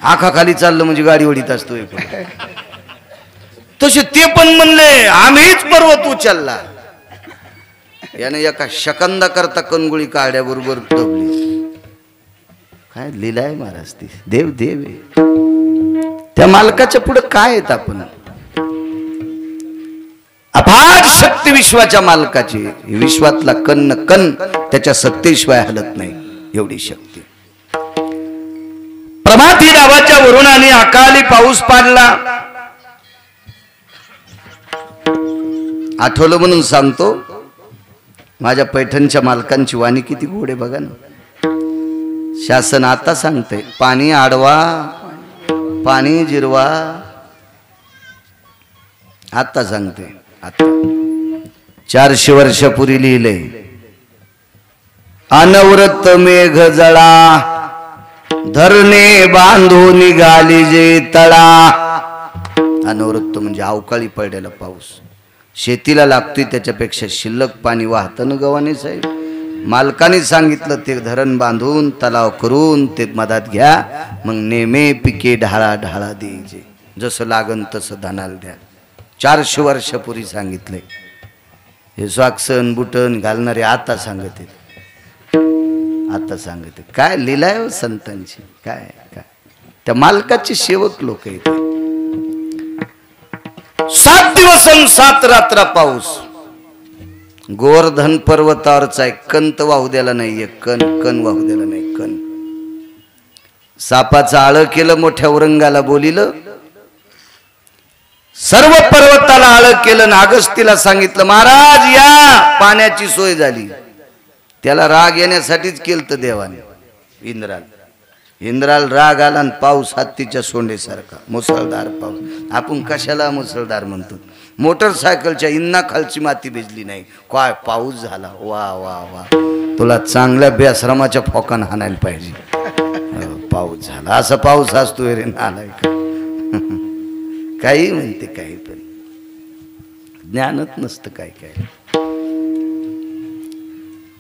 आखा खाली चाललं म्हणजे गाडी वडीत असतो तसे ते पण म्हणले आम्हीच पर्वत उचलला याने एका शकंदा करता कणगुळी काढ्याबरोबर दबली काय लिलाय महाराज ती देव देव त्या मालकाच्या पुढे काय आहेत आपण अफाट शक्ती विश्वाच्या मालकाची विश्वातला कण कण त्याच्या सत्तेशिवाय हलत नाही एवढी शक्ती प्रभाती नावाच्या वरुणाने अकाली पाऊस पाडला आठवलं म्हणून सांगतो माझ्या पैठणच्या मालकांची वाणी किती गोड आहे बघा ना शासन आता सांगते पाणी आडवा पाणी जिरवा आता सांगते आता 400 वर्षापूर्वी लिहिले अनवरत मेघ जळा धरणे बांधून निघाली जे तळा अनवृत्त म्हणजे अवकाळी पडलेला पाऊस. शेतीला लागतोय त्याच्यापेक्षा शिल्लक पाणी वाहतं ना गव्हाणे साहेब. मालकाने सांगितलं ते धरण बांधून तलाव करून ते मधात घ्या, मग नेमे पिके ढाळा ढाळा द्यायचे, जसं लागन तसं धानाला द्या. 400 वर्षापूर्वी सांगितलंय. हे स्वाक्षण बुटन घालणारे आता सांगते, आता सांगते. काय लिलाय हो संतांची, काय काय त्या मालकाचे सेवक लोक आहेत. 7 दिवस आणि 7 रात्र पाऊस. गोवर्धन पर्वतावरचा एक कंत वाहू द्याला नाही, एक कण वाहू द्याला नाही. कण सापाचं आळ केलं, मोठ्या औरंगाला बोलिलं, सर्व पर्वताला आळ केलं. नागस्तीला सांगितलं महाराज या, पाण्याची सोय झाली. त्याला राग येण्यासाठीच केलं देवाने. इंद्राला राग आला आणि पाऊस हत्तीच्या सोंडेसारखा, मुसळधार पाऊस. आपण कशाला मुसळधार म्हणतो? मोटरसायकलच्या इंना खालची माती भिजली नाही, काय पाऊस झाला. वा वा वा, तुला चांगल्या बेश्रमाच्या फोकान हाणायला पाहिजे. पाऊस झाला, असा पाऊस असतो रे नालाय का. काही म्हणते काही, पण ज्ञानच नसतं काय काय.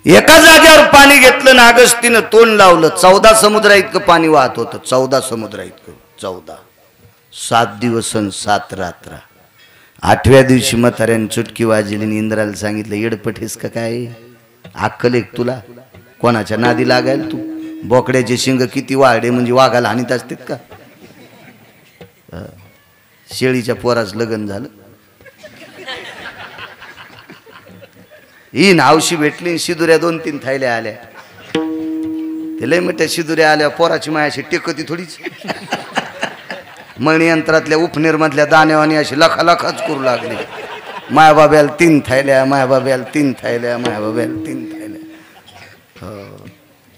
एका जागेवर पाणी घेतलं ना अगस्तीनं तोंड लावलं, 14 समुद्रा इतकं पाणी वाहत होतं. 14 समुद्रा इतकं, 14. 7 दिवस आणि 7 रात्र. 8व्या दिवशी म्हाताऱ्याने चुटकी वाजली आणि इंद्राला सांगितलं येडपठेस का काय, अक्कल एक तुला, कोणाच्या नादी लागायला तू. बोकड्याचे शिंग किती वाढे म्हणजे वाघाला हानीत असतात का. शेळीच्या पोराच लग्न झालं, ही नावशी भेटली, शिदुऱ्या 2-3 थैल्या आल्या. ते लय मोठ्या शिदुऱ्या आल्या, पोराची मायाशी टेकती थोडीच. मणियंत्रातल्या उपनेरमधल्या दाण्यावानी अशी लखाच करू लागली. मायाबाब्याला 3 थैल्या, मायाबाब्याला 3 थैल्या, मायाबाब्याला 3 थैल्या. हो,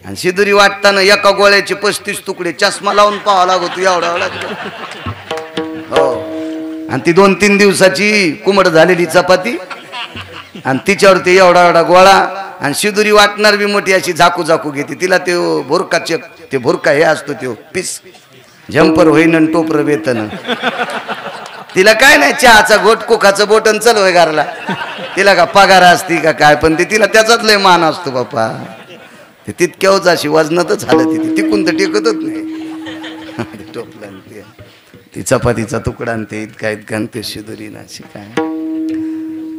आणि शिदुरी वाटताना एका गोळ्याचे 35 तुकडे, चष्मा लावून पाहावा लागतो एवढा एवढा. हो, आणि ती 2-3 दिवसाची कुमड झालेली चपाती आणि तिच्यावरती एवढा एवढा गोळा. आणि शिदुरी वाटणार बी मोठी अशी झाकू झाकू घेते. तिला ते भुरकाचे ते भुरका हे असतो ते पीस झंपर होईन टोपर वेतन. तिला काय नाही, चहाचा घोट कुखाचं बोटन चलवय गारला. तिला का पगार असती का काय, पण ते तिला त्याचाच लय मान असतो बापा. ते तितक्याच अशी वजनातच हालत तिथे, तिकून तर टेकतच नाही. टोपला ती चपातीचा तुकडा आणि ते इतका ते शिदुरी ना अशी काय.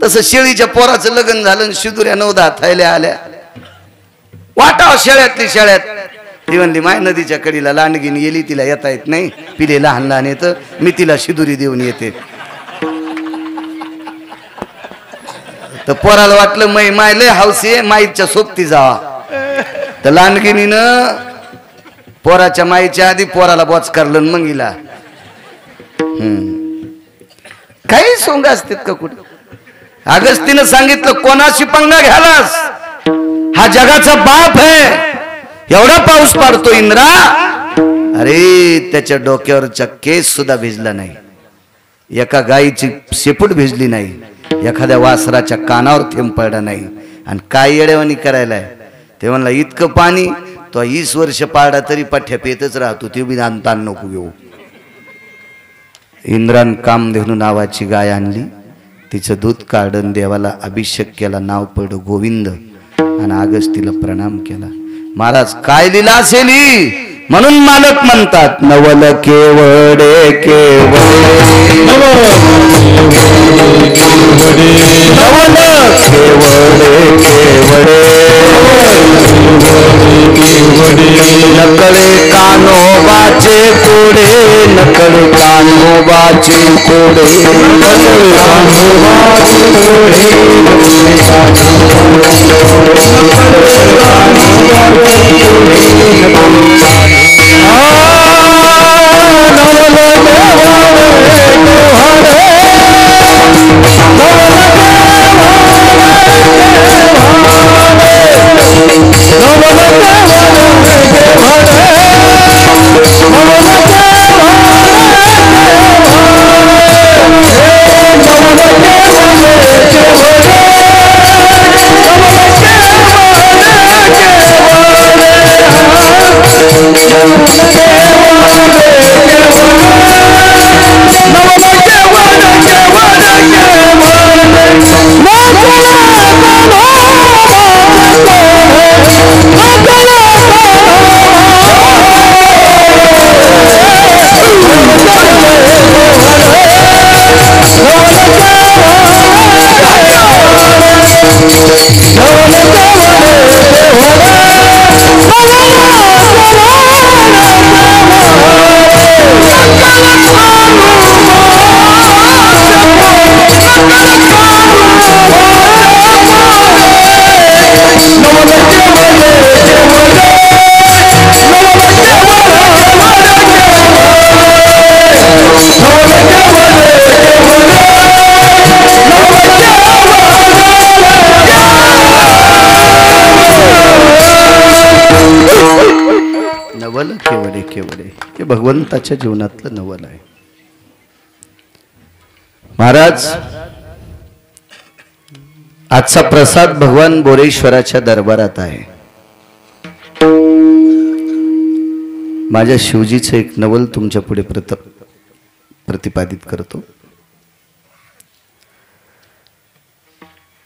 तसं शेळीच्या पोराचं लग्न झालं, शिदुऱ्या 9-10 थैल्या आल्या. वाटाव शेळ्यातली शेळ्यात. ती म्हणली माय नदीच्या कडीला लांडगीन गेली, तिला येता येत नाही, पिले लहान लहान येतं, मी तिला शिदुरी देऊन येते. तर पोराला वाटलं माय लय हौसी आहे, माईच्या सोबती जावा. तर लांडगिनीनं पोराच्या माईच्या आधी पोराला बॉच करलं मग हिला. काही सोंग असतात का कुठे. अगस्तीनं सांगितलं कोणाशी पंगा घ्यालास, हा जगाचा बाप आहे. एवढा पाऊस पडतो इंद्रा, अरे त्याच्या डोक्यावरचा केस सुद्धा भिजला नाही, एका गायीची शेपूट भिजली नाही, एखाद्या वासराच्या कानावर थेंब पडला नाही. आणि काय येडेवानी करायलाय ते म्हणला, इतकं पाणी तो 20 वर्ष पाडा तरी पठ्या पेतच राहतो, ते बी ताण नको घेऊ. इंद्रान कामधेनू नावाची गाय आणली, तिचं दूध काढून देवाला अभिषेक केला, नाव पडलं गोविंद, आणि अगस्तीला प्रणाम केला. महाराज काय लीला असेल म्हणून मालक म्हणतात, नवल केवडे केवडे नवल केवडे केवडे नकळे कान्होबाचे कोडे, नकळे कान्होबाचे कोडे, नकळे कान्होबाचे भगवंताच्या जीवनातलं नवल आहे. महाराज, आजचा प्रसाद भगवान बोरेश्वराच्या दरबारात आहे. माझ्या शिवजीचं एक नवल तुमच्या पुढे प्रतिपादित करतो.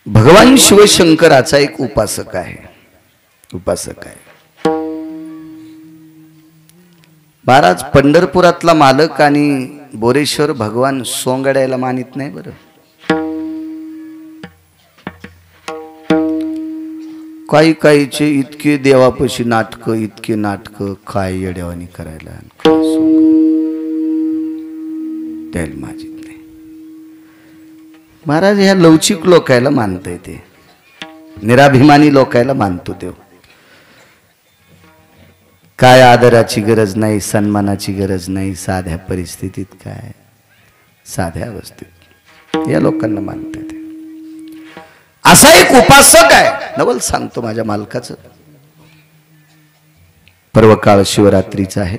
भगवान शिवशंकराचा एक उपासक आहे. महाराज, पंढरपुरातला मालक आणि बोरेश्वर भगवान सोंगड्याला मानित नाही बरं. काही काहीचे इतके देवापाशी नाटक, इतके नाटक, काय येड्यावानी करायला त्याला माजित नाही. महाराज, ह्या लवचिक लोकायला मानता येते, निराभिमानी लोकायला मानतो देव. काय आदराची गरज नाही, सन्मानाची गरज नाही, साध्या परिस्थितीत काय, साध्या अवस्थेत या लोकांना मानता येते. असा एक उपासक आहे. नवल सांगतो माझ्या मालकाचं. पर्वकाळ शिवरात्रीचा आहे,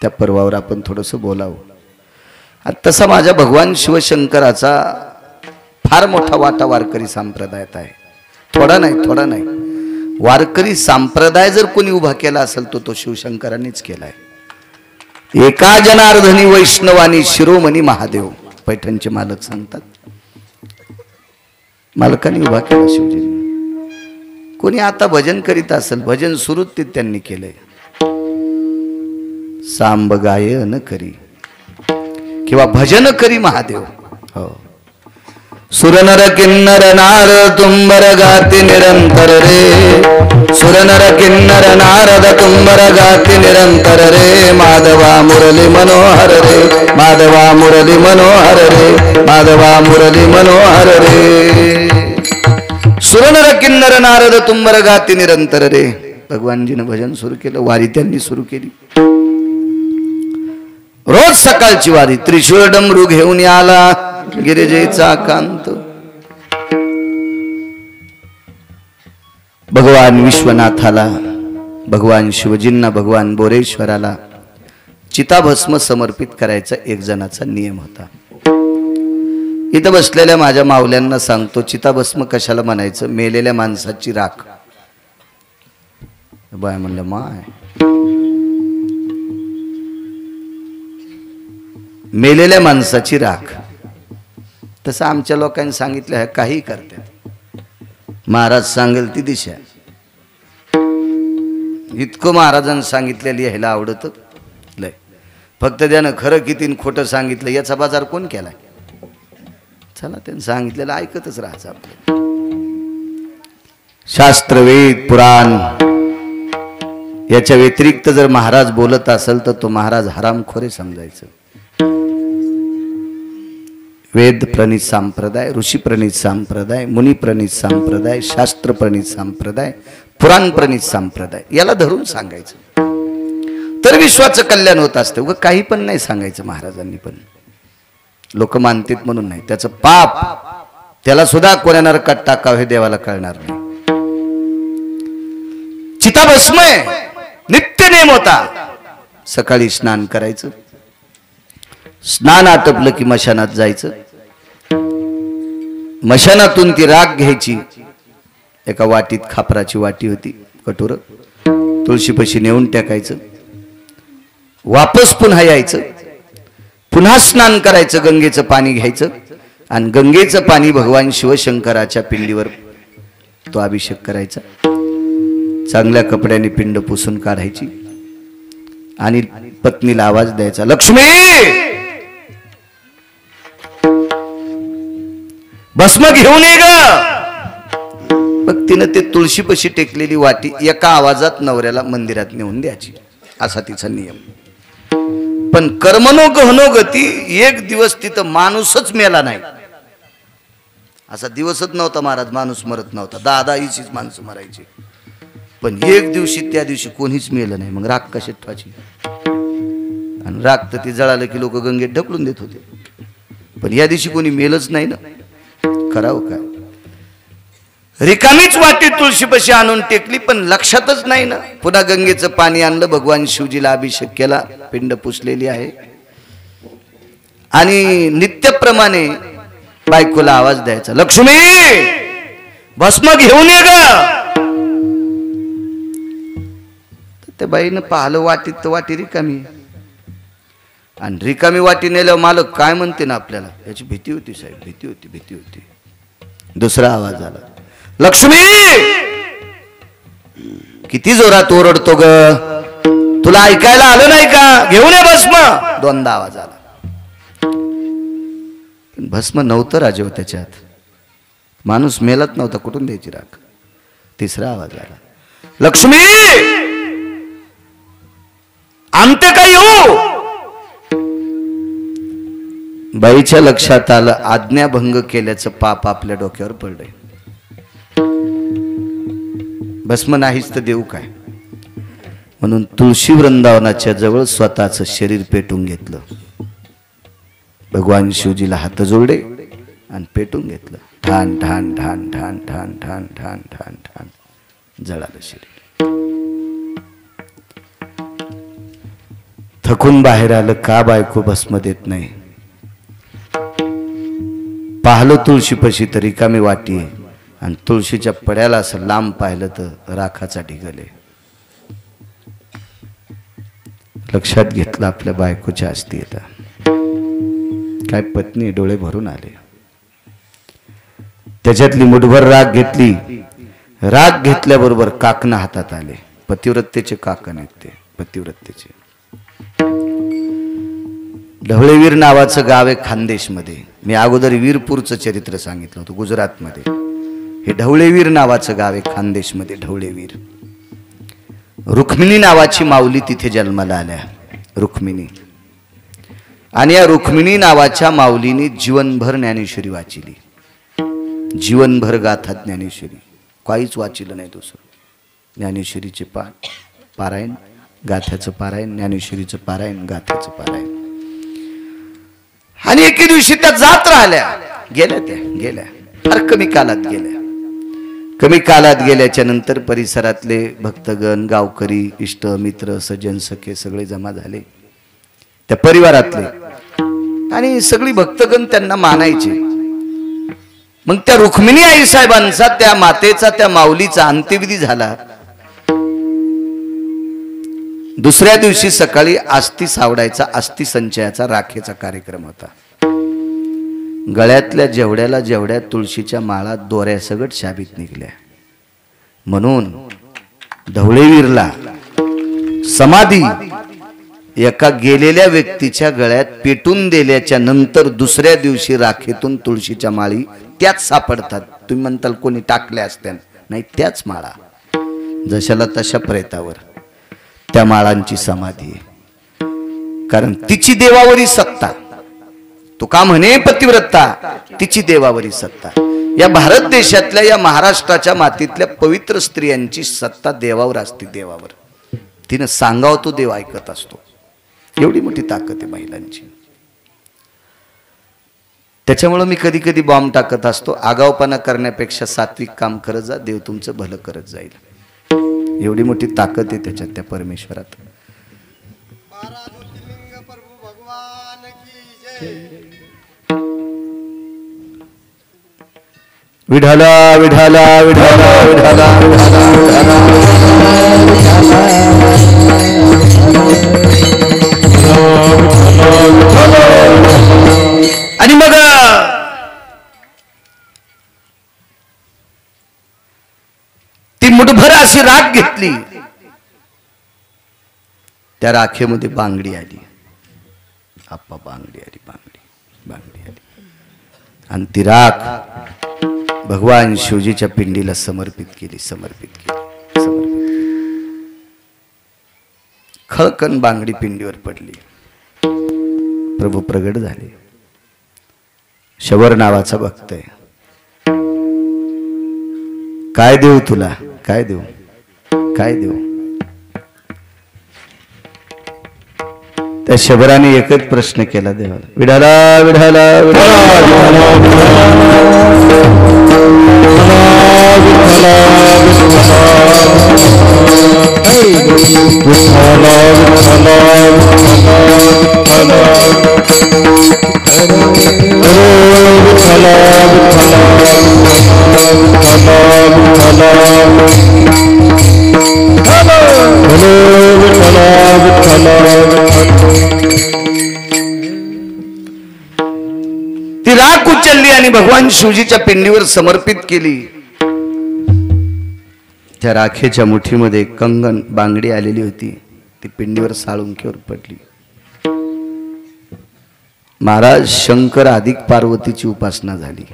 त्या पर्वावर आपण थोडस बोलावं. तसा माझ्या भगवान शिवशंकराचा फार मोठा वाटा वारकरी संप्रदायात आहे. थोडा नाही. वारकरी संप्रदाय जर कोणी उभा केला असेल तो शिवशंकरांनीच केलाय. एका जनार्दनी वैष्णवानी शिरोमणी महादेव, पैठणचे मालक सांगतात, मालकांनी उभा केला शिवजींनी. कोणी आता भजन करीत असेल, भजन सुरूच ते त्यांनी केलंय. सांब गायन करी किंवा भजन करी महादेव. हो. सुरनर किन्नर नार तुंबर गाती निरंतर रे, सुरनर किन्नर नारद तुंबर गाती निरंतर रे, माधवा मुरली मनोहर रे, माधवा मुरली मनोहर रे, माधवा मुरली मनोहर रे. सुरनर किन्नर नारद तुंबर गाती निरंतर रे. भगवानजीनं भजन सुरू केलं, वारी त्यांनी सुरू केली. रोज सकाळची वारी. त्रिशूळ डमरू घेऊन आला गिरिजेचा कांत. भगवान विश्वनाथाला, भगवान शिवजींना, भगवान बोरेश्वराला चिताभस्म समर्पित करायचा एक जणाचा नियम होता. इथं बसलेल्या माझ्या मावल्यांना सांगतो, चिताभस्म कशाला म्हणायचं? मेलेल्या माणसाची राख. बाय म्हणलं, माय मेलेल्या माणसाची राख. तसं आमच्या लोकांनी सांगितलं, काही करतात. महाराज सांगेल ती दिशा. इतकं महाराजांनी सांगितलेलं लिहायला आवडतं लय. फक्त त्यानं खरं किती खोटं सांगितलं याचा बाजार कोण केलाय? चला, त्यांनी सांगितलेलं ऐकतच राहायचं आपलं. शास्त्र, वेद, पुराण याच्या व्यतिरिक्त जर महाराज बोलत असेल तर तो महाराज हरामखोरे समजायचं. वेद प्रणित संप्रदाय, ऋषी प्रणित संप्रदाय, मुनी प्रणित संप्रदाय, शास्त्र प्रणित संप्रदाय, पुराण प्रणित संप्रदाय याला धरून सांगायचं तर विश्वाचं कल्याण होत असतं. उगा काही पण नाही सांगायचं महाराजांनी. पण लोक मानतात म्हणून नाही, त्याचं पाप त्याला सुद्धा कोण्या नरकात टाकावं हे देवाला कळणार नाही. चिताभस्म नित्य नेम होता. सकाळी स्नान करायचं, स्नान आटपलं की मशानात जायचं, मशानातून ती राख घ्यायची. एका वाटीत, खापराची वाटी होती, कटोर, तुळशीपाशी नेऊन टाकायचं. वापस पुन्हा यायचं, पुन्हा स्नान करायचं, गंगेचं पाणी घ्यायचं आणि गंगेचं पाणी भगवान शिवशंकराच्या पिंडीवर तो अभिषेक करायचा. चांगल्या कपड्याने पिंड पुसून काढायची आणि पत्नीला आवाज द्यायचा, लक्ष्मी भस्म घेऊन ये ग. मग तिनं ते तुळशीपाशी टेकलेली वाटी एका आवाजात नवऱ्याला मंदिरात नेऊन द्यायची, असा तिचा नियम. पण कर्मनो गहनो गती, एक दिवस तिथं माणूसच मेला नाही. असा दिवसच नव्हता महाराज, माणूस मरत नव्हता. 10-10 माणसं मरायची. पण एक दिवशी, त्या दिवशी कोणीच मेलं नाही. मग राख कशात ठेवायची? आणि राख तर ती जळालं की लोक गंगेत ढकलून देत होते. पण या दिवशी कोणी मेलच नाही ना, करावं काय? रिकामीच वाटी तुळशीपाशी आणून टेकली, पण लक्षातच नाही ना. पुन्हा गंगेचं पाणी आणलं, भगवान शिवजीला अभिषेक केला, पिंड पुसलेली आहे. आणि नित्यप्रमाणे बायकोला आवाज द्यायचा, लक्ष्मी भस्म घेऊन ये ग. त्या बाईनं पाहिलं वाटीत, तर वाटी रिकामी. आणि रिकामी वाटी नेल्यावर मालक काय म्हणते ना आपल्याला, याची भीती होती साहेब, भीती होती, भीती होती. दुसरा आवाज आला, लक्ष्मी किती जोरात ओरडतो ग, तुला ऐकायला आलं नाही का, घेऊन ये भस्म. दोनदा आवाज आला, पण भस्म नव्हतं राजेव त्याच्यात, माणूस मेलत नव्हता, कुठून द्यायची राख. तिसरा आवाज आला, लक्ष्मी आमटे काय येऊ. बाईच्या लक्षात आलं, आज्ञाभंग केल्याचं पाप आपल्या डोक्यावर पडलंय. भस्म नाहीच तर देऊ काय, म्हणून तुळशी वृंदावनाच्या जवळ स्वतःच शरीर पेटून घेतलं. भगवान शिवजीला हात जोडले आणि पेटून घेतलं. ठाण ठाण ठाण ठाण ठाण ठाण ठाण ठाण ठाण जळालं शरीर. थकून बाहेर आलं, का बायको भस्म देत नाही. पाहलं तुळशीपाशी तर रिकामी वाटी आहे, आणि तुळशीच्या पड्याला असं लांब पाहिलं तर राखाचा ढिगल आहे. लक्षात घेतलं आपल्या बायकोच्या अस्थिरता. काय पत्नी, डोळे भरून आले. त्याच्यातली मुठभर राग घेतली. राग घेतल्याबरोबर काकणं हातात आले. पतिव्रतेचे काकण आहेत ते, पतिव्रतेचे. ढवळेवीर नावाचं गाव आहे खानदेशमध्ये. मी अगोदर वीरपूरचं चरित्र सांगितलं होतं गुजरातमध्ये. हे ढवळेवीर नावाचं गाव आहे खानदेशमध्ये. ढवळेवीर. रुक्मिणी नावाची माऊली तिथे जन्माला आल्या. रुक्मिणी. आणि या रुक्मिणी नावाच्या माऊलीने जीवनभर ज्ञानेश्वरी वाचिली. जीवनभर गाथा ज्ञानेश्वरी, काहीच वाचिलं नाही दुसरं. ज्ञानेश्वरीचे पारायण, गाथ्याचं पारायण, ज्ञानेश्वरीचं पारायण, गाथ्याचं पारायण. आणि एके दिवशी त्या जात राहिल्या. गेल्या, त्या गेल्या, फार कमी कालात गेल्या. कमी कालात गेल्याच्या नंतर परिसरातले भक्तगण, गावकरी, इष्ट मित्र, सज्जन सखे सगळे जमा झाले त्या परिवारातले. आणि सगळी भक्तगण त्यांना मानायचे. मग त्या रुक्मिणी आई साहेबांचा, त्या मातेचा, त्या माऊलीचा अंत्यविधी झाला. दुसऱ्या दिवशी सकाळी अस्थी सावडायचा, अस्थी संचयाचा, राखेचा कार्यक्रम होता. गळ्यातल्या जेवढ्याला जेवढ्या तुळशीच्या माळा दोऱ्या सगट शाबीत निघल्या. म्हणून ढवळेवीरला समाधी एका गेलेल्या व्यक्तीच्या गळ्यात पेटून दिल्याच्या नंतर दुसऱ्या दिवशी राखेतून तुळशीच्या माळी त्याच सापडतात. तुम्ही म्हणताल कोणी टाकल्या असत्या, नाही, त्याच माळा. जशाला तशा प्रेतावर त्या माळांची समाधी आहे. कारण तिची देवावरी सत्ता. तो का म्हणे पतिव्रता, तिची देवावरी सत्ता. या भारत देशातल्या, या महाराष्ट्राच्या मातीतल्या पवित्र स्त्रियांची सत्ता देवावर असते. देवावर तिनं सांगावं तो देव ऐकत असतो. एवढी मोठी ताकद आहे महिलांची. त्याच्यामुळे मी कधी कधी बॉम्ब टाकत असतो, आगावपणा करण्यापेक्षा सात्विक काम करत जा, देव तुमचं भलं करत जाईल. एवढी मोठी ताकद आहे त्याच्यात, त्या परमेश्वरात. विठाला विठाला विठाला विठाला आणि मग ती मुठभर अशी राख घेतली. त्या राखेमध्ये बांगडी आली. आप्पा बांगडी आली, बांगडी बांगडी आली. आणि ती राख भगवान शिवजीच्या पिंडीला समर्पित केली. समर्पित केली, समर्पित केली. खळकन बांगडी पिंडीवर पडली. प्रभू प्रगट झाले. शबर नावाचा भक्त आहे. काय देऊ तुला, काय देऊ, काय देऊ. त्या शबराने एकच प्रश्न केला देवाला, विठाला विठाला विठाला आणि भगवान शिवजीच्या पिंडीवर समर्पित केली। त्या राखेच्या मुठीमध्ये कंगन बांगडी आलेली होती, ती पिंडीवर साळुंक्यावर पडली। महाराज शंकर अधिक पार्वतीची उपासना झाली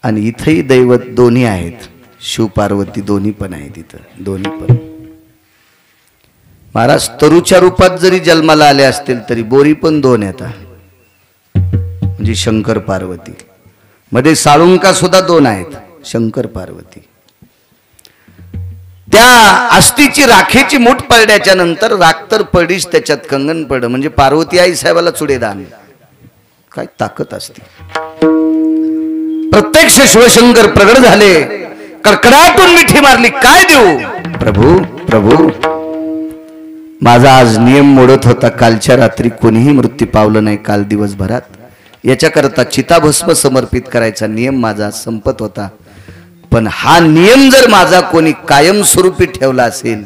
आणि इथेही दैवत दोन्ही आहेत, शिव पार्वती दोन्ही पण आहेत इथं, दोन्ही पण। महाराज तरुच्या रूपात जरी जन्माला आले असतील तरी बोरी पण दोन येतात, म्हणजे शंकर पार्वती। मध्ये साळुंका सुद्धा दोन आहेत, शंकर पार्वती। त्या अस्थीची राखेची मूठ पडल्याच्या नंतर राख तर पडीस, त्याच्यात कंगन पड, म्हणजे पार्वती आई साहेबाला चुडेदान। काय ताकद असते। प्रत्यक्ष शिवशंकर प्रगट झाले, कडकडाटून मिठी मारली, काय देऊ प्रभू प्रभू, माझा आज नियम मोडत होता, कालच्या रात्री कोणीही मृत्यू पावलं नाही काल दिवसभरात, याच्याकरता चिताभस्म समर्पित करायचा नियम माझा संपत होता, पण हा नियम जर माझा कोणी कायमस्वरूपी ठेवला असेल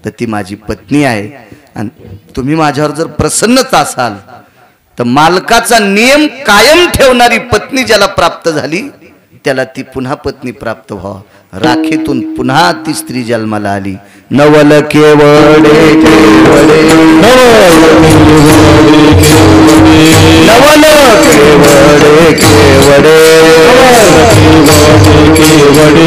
तर ती माझी पत्नी आहे, आणि तुम्ही माझ्यावर जर प्रसन्नच असाल तर मालकाचा नियम कायम ठेवणारी पत्नी ज्याला प्राप्त झाली त्याला ती पुन्हा पत्नी प्राप्त व्हावं। राखेतून पुन्हा ती स्त्री जन्माला आली। नवल केवडे केवडे नवल केवडे केवडे केवडे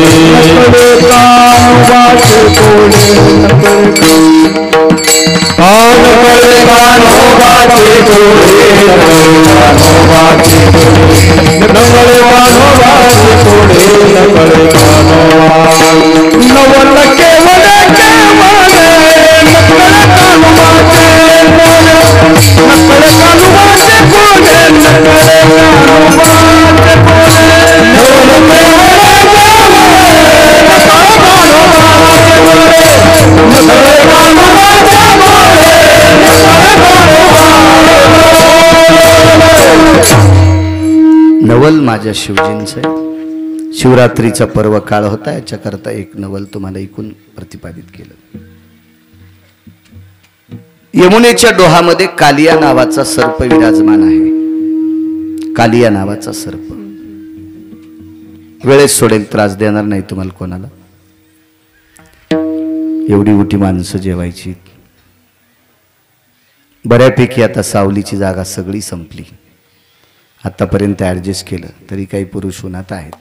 नवल माझ्या शिवजींचं। शिवरात्रीचा पर्व काळ होता, याच्याकरता एक नवल तुम्हाला ऐकून प्रतिपादित केलं। यमुनेच्या डोहामध्ये कालिया नावाचा सर्प विराजमान आहे। कालिया नावाचा सर्प वेळेस सोडेल, त्रास देणार नाही तुम्हाला कोणाला। एवढी मोठी माणसं जेवायची, बऱ्यापैकी आता सावलीची जागा सगळी संपली, आतापर्यंत ऍडजस्ट केलं तरी काही पुरुष उन्हात आहेत।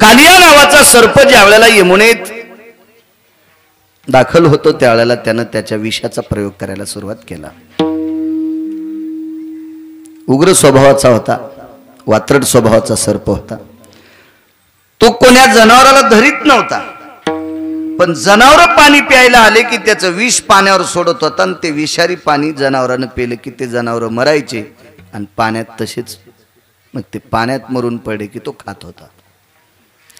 कालिया नावाचा सर्प ज्या वेळेला यमुनेत दाखल होतो त्यावेळेला त्यानं त्याच्या विषाचा प्रयोग करायला सुरुवात केला। उग्र स्वभावाचा होता, वात्रट स्वभावाचा सर्प होता। तो कोण्या जनावराला धरीत नव्हता, पण जनावर पाणी प्यायला आले की त्याचं विष पाण्यावर सोडत होता, आणि ते विषारी पाणी जनावरानं पेले की ते जनावर मरायचे आणि पाण्यात तसेच, मग ते पाण्यात मरून पडे की तो खात होता।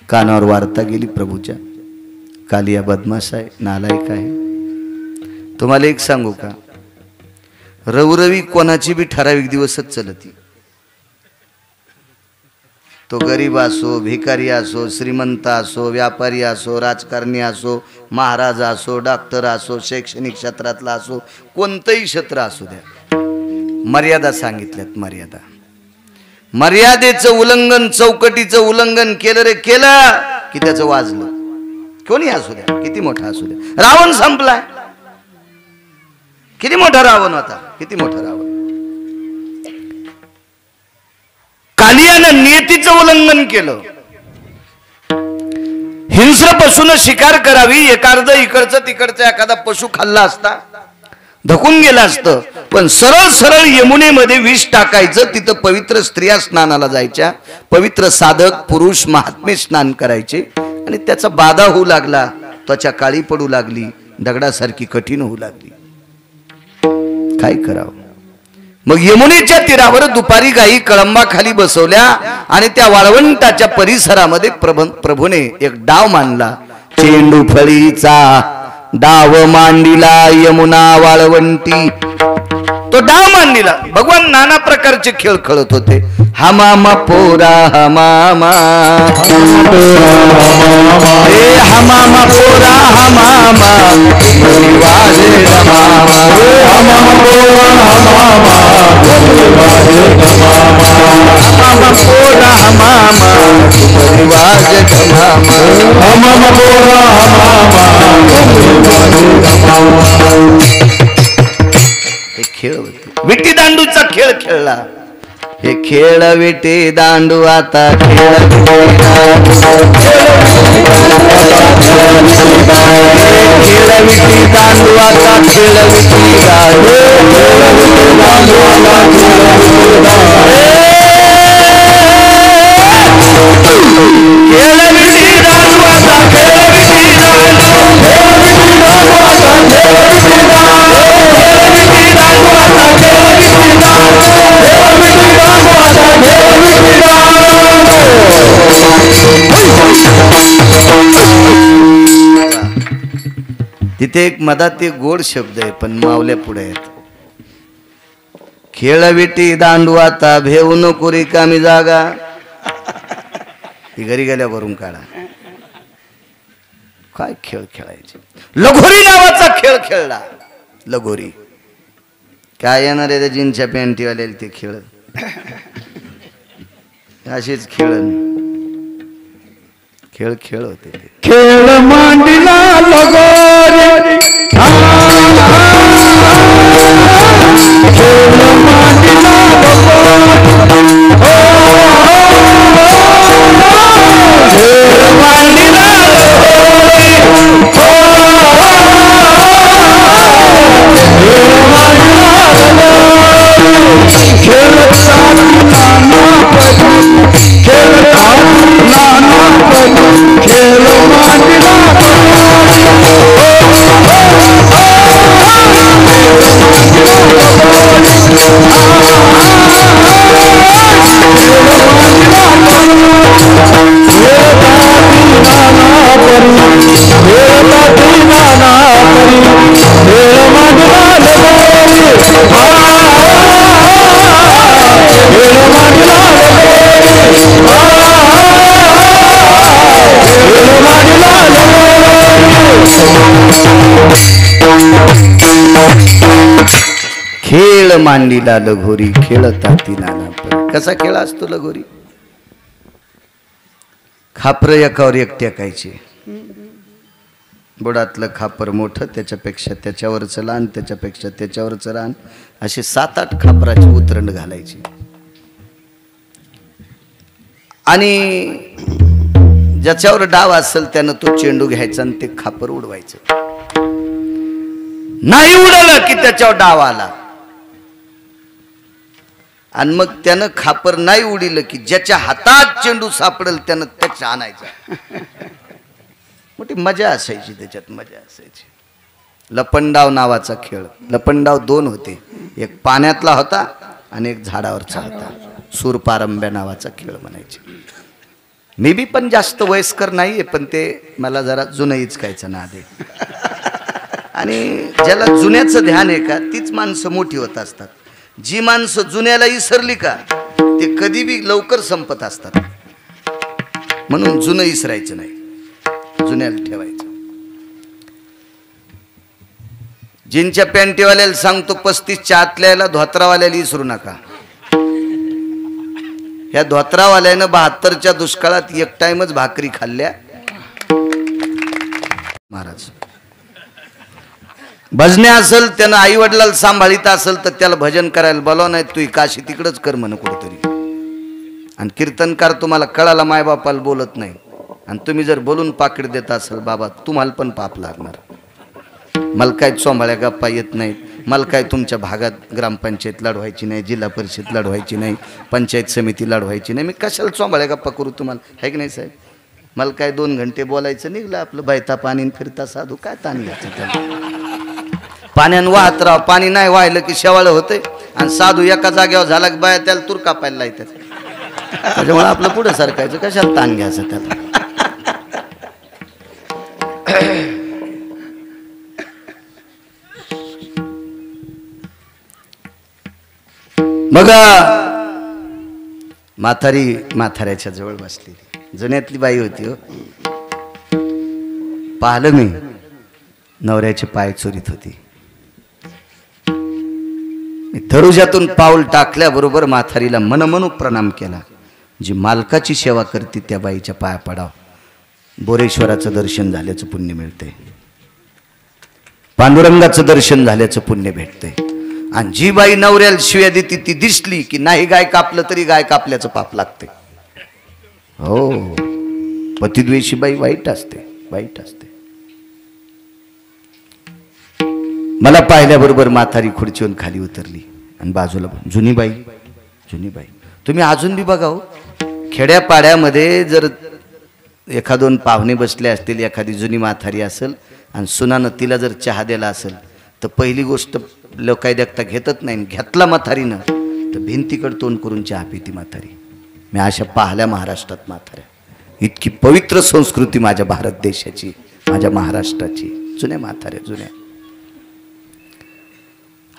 कानावर वार्ता गेली प्रभूच्या, कालिया बदमाश आहे, नालायक आहे। तुम्हाला एक सांगू का, रवरवी कोणाची बी ठराविक दिवसच चलती, तो गरीब असो, भिकारी असो, श्रीमंत असो, व्यापारी असो, राजकारणी असो, महाराज असो, डॉक्टर असो, शैक्षणिक क्षेत्रातला असो, कोणतंही क्षेत्र असू द्या, मर्यादा सांगितल्यात। मर्यादा, मर्यादेचं उल्लंघन, चौकटीचं उल्लंघन केलं रे केलं की त्याचं वाजलं, कोणी असू द्या, किती मोठा असू द्या। रावण संपलाय, किती मोठा रावण होता, किती मोठा रावण। कालियानं नियतीचं उल्लंघन केलं, हिंस्र पशून शिकार करावी, एखादं इकडचं तिकडचं एखादा पशु खाल्ला असता धकून गेला असतं, पण सरळ सरळ यमुनेमध्ये विष टाकायचं, तिथं पवित्र स्त्रिया स्नानाला जायच्या, पवित्र साधक पुरुष महात्मे स्नान करायचे, आणि त्याचा बाधा होऊ लागला, त्वचा काळी पडू लागली, दगडासारखी कठीण होऊ लागली। काय करावं? मग यमुनेच्या तीरावर दुपारी गायी कळंबाखाली बसवल्या आणि त्या वाळवंटाच्या परिसरामध्ये प्रभूने एक डाव मांडला। चेंडू फळीचा डाव मांडिला यमुना वाळवंटी, तो डाव मांडला। भगवान नाना प्रकारचे खेळ खेळत होते, हमामा पोरा हमामा हे हमामा पोरा हमामा वाजे हमामा हमामा पोरा हमामा हमामा पोरा हमामा वाजे हमामा हमामा पोरा हमामा। हे खेळ विटी दांडूचा खेळ खेळला हे खेळ विटी दांडू आता खेळ खेळ विटी दांडू आता खेळ विटी दांडू खेळ विटी दांडू आता खेळ विटी तिथे एक मधात एक गोड शब्द आहे पण मावल्या पुढे आहेत. खेळ विटी दांडू आता भेऊ नको रिकामी जागा ती घरी गेल्यावरून काढा. काय खेळ खेळायचे. लगोरी नावाचा खेळ खेळला. लगोरी काय येणार आहे त्या जीनच्या पॅन्टीवाल्याला ते खेळ असेच खेळ खेळ खेळ होते ते. खेळ मांडला लगोरी खेळ मांडला खेळ मांडीला लगोरी खेळता ती नाना. कसा खेळ असतो लगोरी. खापर एकावर एक टेकायचे. बुडातलं खापर मोठं त्याच्यापेक्षा त्याच्यावरचं लहान त्याच्यापेक्षा त्याच्यावरचं लहान असे 7-8 खापराची उतरण घालायची आणि ज्याच्यावर डाव असेल त्यानं तो चेंडू घ्यायचा आणि ते खापर उडवायचं. नाही उडवलं की त्याच्यावर डाव आला आणि मग त्यानं खापर नाही उडीलं की ज्याच्या हातात चेंडू सापडेल त्यानं त्याच्या आणायचा. मोठी मजा असायची त्याच्यात मजा असायची. लपंडाव नावाचा खेळ. लपंडाव 2 होते. एक पाण्यातला होता आणि एक झाडावरचा होता. सूरपारंब्या नावाचा खेळ म्हणायचे. मी बी पण जास्त वयस्कर नाहीये पण ते मला जरा जुनं इचकायचं नाद आहे. आणि ज्याला जुन्याचं ध्यान आहे का तीच माणसं मोठी होत असतात. जी माणसं जुन्याला इसरली का ते कधी बी लवकर संपत असतात. म्हणून जुनं इसरायचं नाही जुन्याला ठेवायचं. जीनच्या पॅन्टीवाल्याला सांगतो 35च्या आतल्याला धोत्रावाल्याला इसरू नका. ह्या धोत्रावाल्यानं 72च्या दुष्काळात एक टाइमच भाकरी खाल्ल्या. महाराज भजने असेल त्यानं आई वडिलाला सांभाळीत असेल तर त्याला भजन करायला बोलवा. नाही तू काशी तिकडच कर म्हण कुठेतरी. आणि कीर्तनकार तुम्हाला कळाला मायबापाला बोलत नाही आणि तुम्ही जर बोलून पाकिट देत असेल बाबा तुम्हाला पण पाप लागणार. मला काय चोंबाळ्या गप्पा येत नाहीत. मला काय तुमच्या भागात ग्रामपंचायत लढवायची नाही, जिल्हा परिषद लढवायची नाही, पंचायत समिती लढवायची नाही. मी कशाला चोंबाळ्या गप्पा करू तुम्हाला. आहे की नाही साहेब. मला काय 2 घंटे बोलायचं निघलं आपलं. बैता पाणी फिरता साधू काय ताण घ्यायचं त्याला. पाण्यानं वाहत राव. पाणी नाही वाहिलं की शेवाळं होतंय आणि साधू एका जागेवर झाला की बाया त्याला तूर कापायला लायतात. त्याच्यामुळे आपलं पुढे सरकायचं कशाला ताण घ्यायचं त्याला. बघा म्हाताऱ्याच्या जवळ बसलेली जुन्यातली बाई होती हो. पाहिलं मी, नवऱ्याचे पाय चोरीत होती. दरुजातून पाऊल टाकल्याबरोबर म्हातारीला मनमनू प्रणाम केला. जी मालकाची सेवा करते त्या बाईच्या पाया पडाव. बोरेश्वराचं दर्शन झाल्याचं पुण्य मिळतंय, पांडुरंगाचं दर्शन झाल्याचं पुण्य भेटतंय. आणि जी बाई नवऱ्याला शिव्या देते ती दिसली की नाही गाय कापलं तरी गाय कापल्याचं पाप लागते. हो, पतिद्वेषी बाई वाईट असते, वाईट असते. मला पाहिल्याबरोबर म्हातारी खुर्चीवरून खाली उतरली आणि बाजूला जुनी बाई. तुम्ही अजून बी बघा हो, खेड्यापाड्यामध्ये जर एखादोन पाहुणे बसले असतील, एखादी जुनी म्हातारी असेल आणि सुनानं तिला जर चहा दिला असेल तर पहिली गोष्ट लोक काय देखता घेतच नाही. घेतला म्हातारीनं तर भिंतीकडे तोंड करून चहा पिती म्हातारी. मी अशा पाहिल्या महाराष्ट्रात म्हाताऱ्या. इतकी पवित्र संस्कृती माझ्या भारत देशाची, माझ्या महाराष्ट्राची. जुन्या म्हाताऱ्या, जुन्या.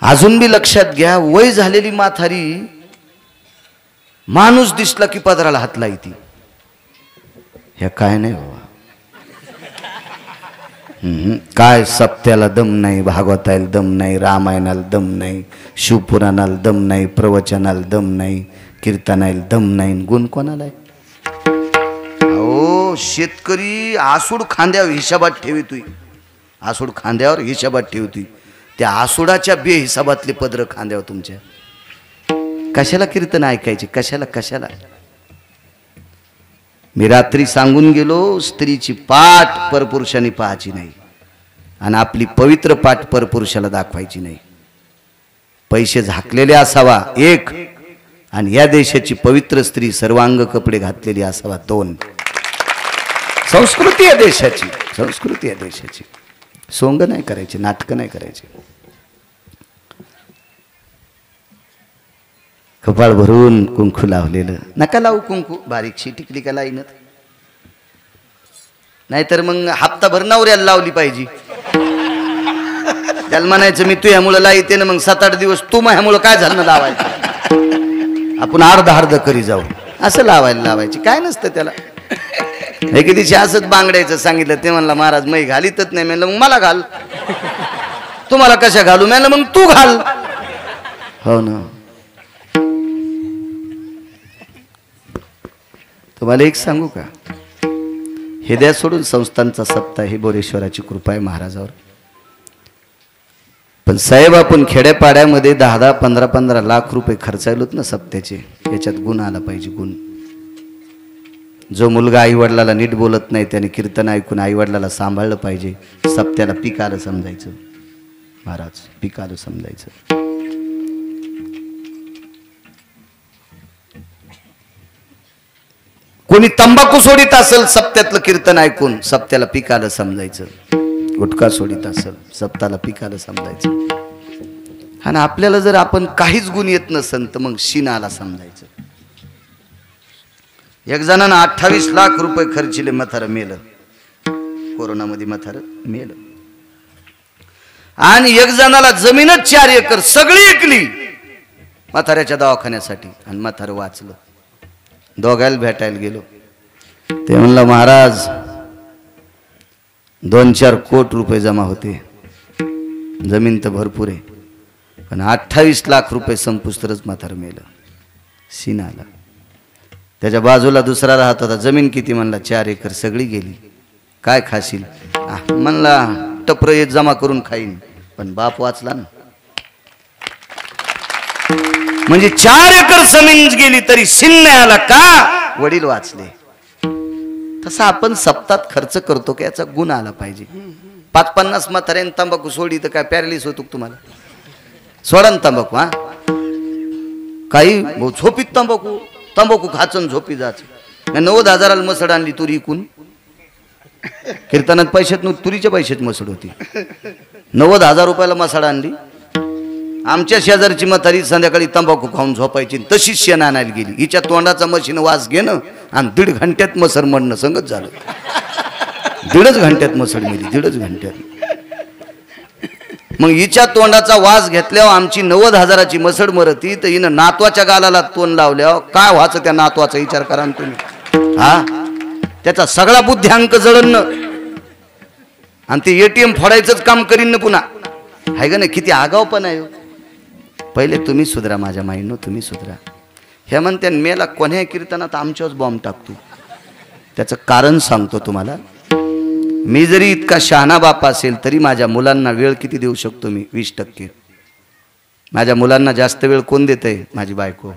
अजून बी लक्षात घ्या, वय झालेली म्हातारी माणूस दिसला की पदराला हात लायती. हे काय नाही बाबा, काय सप्त्याला दम नाही, भागवताला दम नाही, रामायणाला दम नाही, शिवपुराणाला दम नाही, प्रवचनाला दम नाही, कीर्तनाला दम नाही. गुण कोणाला आहे? अहो, शेतकरी आसूड खांद्यावर हिशोबात ठेवतोय, आसूड खांद्यावर हिशोबात ठेवतोय. त्या आसुडाच्या बेहिसाबातले पदर खांद्यावर तुमच्या. कशाला कीर्तन ऐकायचे? कशाला? मी रात्री सांगून गेलो, स्त्रीची पाठ परपुरुषाने पाहायची नाही आणि आपली पवित्र पाठ परपुरुषाला दाखवायची नाही. पैसे झाकलेले असावा एक, आणि या देशाची पवित्र स्त्री सर्वांग कपडे घातलेली असावा दोन. संस्कृती आहे देशाची, संस्कृती आहे देशाची. सोंग नाही करायचे, नाटकं नाही करायचे. कपाळ भरून कुंकू लावलेलं. नका लावू कुंकू, बारीकशी टिकली का लाईनत. नाहीतर मग हप्ताभर नवऱ्याला लावली पाहिजे. त्याला म्हणायचं मी तुझ्यामुळं लाईते ना, मग 7-8 दिवस तू माझ्यामुळं काय झालं लावायचं, आपण अर्ध करी जाऊ. असं लावायची काय नसतं त्याला. एके दिवशी असंच बांगड्याचं सांगितलं, ते म्हणला महाराज मै घालीतच नाही. म्हणलं मग मला घाल. तुम्हाला कशा घालू? म्हणलं मग तू घाल. हो ना. तुम्हाला एक सांगू का, हृदय सोडून संस्थांचा सत्ता ही बोरेश्वराची कृपा आहे महाराजावर. पण साहेब, आपण खेड्यापाड्यामध्ये 10-10, 15-15 लाख रुपये खर्चायलोत ना सप्त्याचे. याच्यात गुण आला पाहिजे, गुण. जो मुलगा आईवडिलाला नीट बोलत नाही त्याने कीर्तन ऐकून आईवडिलाला सांभाळलं पाहिजे. सप्त्याला पीक आलं समजायचं महाराज, पीक आलं समजायचं. कोणी तंबाखू सोडित असेल सप्त्यातलं कीर्तन ऐकून, सप्त्याला पीक आलं समजायचं. गुटखा सोडित असेल, सप्त्याला पीक आलं समजायचं. आणि आपल्याला जर आपण काहीच गुण येत नसेल तर मग शीन आला समजायचं. एक जणांना 28 लाख रुपये खर्चिले, म्हातारं मेलं. कोरोनामध्ये म्हातारं मेलं. आणि एक जणाला जमीनच 4 एकर सगळी विकली म्हाताऱ्याच्या दवाखान्यासाठी, आणि म्हातारं वाचलं. दोघायला भेटायला गेलो. ते म्हणलं महाराज 2-4 कोटी रुपये जमा होते, जमीन तर भरपूर आहे, पण 28 लाख रुपये संपुस्तरच म्हातारं मेलं. सीन आला. त्याच्या बाजूला दुसरा राहत होता. जमीन किती? म्हणला 4 एकर, सगळी गेली. काय खाशील? म्हणला टपर एक जमा करून खाईन. पण बाप वाचला ना. म्हणजे 4 एकर जमीन गेली तरी सीन नाही आला का? वडील वाचले. तसा आपण सप्तात खर्च करतो की याचा गुण आला पाहिजे. 50-50 म्हाताऱ्याने तंबाखू सोडी तर काय पॅरालिस होतो तुम्हाला? सोडा ना तंबाखू. हा, काही झोपीत तंबाखू खाचन झोपी जायचं. 90,000ला मसड आणली तुरी इकून. कीर्तनात पैशात तुरीच्या पैशात मसड होती. 90,000 रुपयाला मसाड आणली. आमच्या शेजारची म्हातारी संध्याकाळी तंबाखू खाऊन झोपायची, तशीच शेण आणायला गेली. हिच्या तोंडाचा मशीन वास घेणं आणि 1.5 घंट्यात मसर म्हणणं संगत झालं. 1.5 घंट्यात मसड मिली, 1.5 घंट्यात. मग हिच्या तोंडाचा वास घेतल्यावर आमची 90,000ची मसड मरती, तर हिनं नातवाच्या गालाला तोंड लावल्यावर काय व्हायचं त्या नातवाचा विचार करा ना तुम्ही. हा, त्याचा सगळा बुद्ध्यांक जळण आणि ते एटीएम फोडायचंच काम करीन ना पुन्हा. आहे का नाही? किती आगाव पण आहे. पहिले तुम्ही सुधरा माझ्या माईनो, तुम्ही सुधरा. हे म्हणते मेला कोण्या कीर्तनात आमच्याच बॉम्ब टाकतो. त्याचं कारण सांगतो तुम्हाला. मी जरी इतका शहाणा बाप असेल तरी माझ्या मुलांना वेळ किती देऊ शकतो मी? 20%. माझ्या मुलांना जास्त वेळ कोण देतंय? माझी बायको.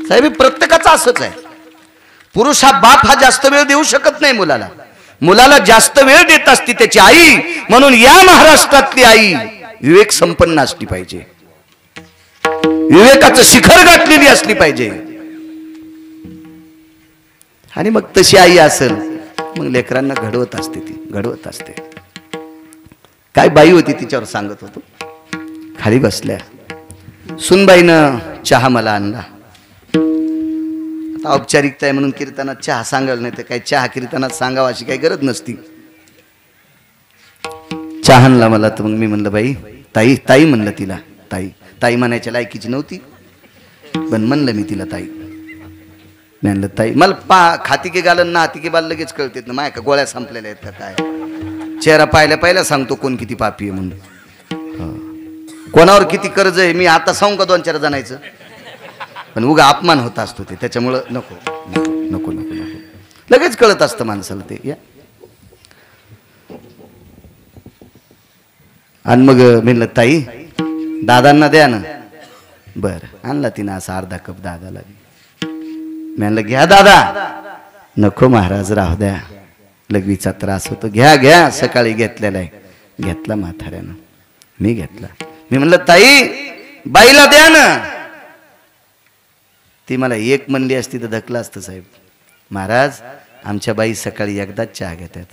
साहेब प्रत्येकाचं असंच आहे. पुरुष हा बाप हा जास्त वेळ देऊ शकत नाही मुलाला. मुलाला जास्त वेळ देत असती त्याची आई. म्हणून या महाराष्ट्रातली आई विवेक संपन्न असली पाहिजे, विवेकाचं शिखर गाठलेली असली पाहिजे. आणि मग तशी आई असेल मग लेकरांना घडवत असते, ती घडवत असते. काय बाई होती तिच्यावर सांगत होतो. खाली बसल्या सुनबाईनं चहा मला आणला. आता औपचारिकता आहे म्हणून कीर्तनात चहा सांगाल, नाही तर काही चहा कीर्तनात सांगावं अशी काही गरज नसती. चहा आणला मला. तर मग मी म्हणलं बाई, ताई ताई म्हणलं तिला. ताई ताई म्हणायच्या लायकीची नव्हती पण म्हणलं मी तिला ताई. म्हणलं ताई. मला खाती के गालन ना हाती के बाल लगेच कळते ना माय का गोळ्या संपलेल्या आहेत का काय. चेहरा पाहिल्या सांगतो कोण किती पापी आहे म्हणून, कोणावर किती कर्ज आहे. मी आता सांगू का 2-4 जणांचं? पण उगा अपमान होत असतो ते, त्याच्यामुळं नको नको नको नको नको. लगेच कळत असतं माणसाला ते. या आणि मग म्हणलं ताई दादांना द्या ना. बरं आणला तिनं असा अर्धा कप दादाला. म्हणलं घ्या दादा. नको महाराज राहू द्या, लघवीचा त्रास होतो. घ्या घ्या, सकाळी घेतलेला आहे. घेतला म्हाताऱ्यानं, मी घेतला. मी म्हणलं ताई बाईला द्या ना. ती मला एक म्हणली असती तर धकला असतं साहेब. महाराज आमच्या बाई सकाळी एकदाच चहा घेतात.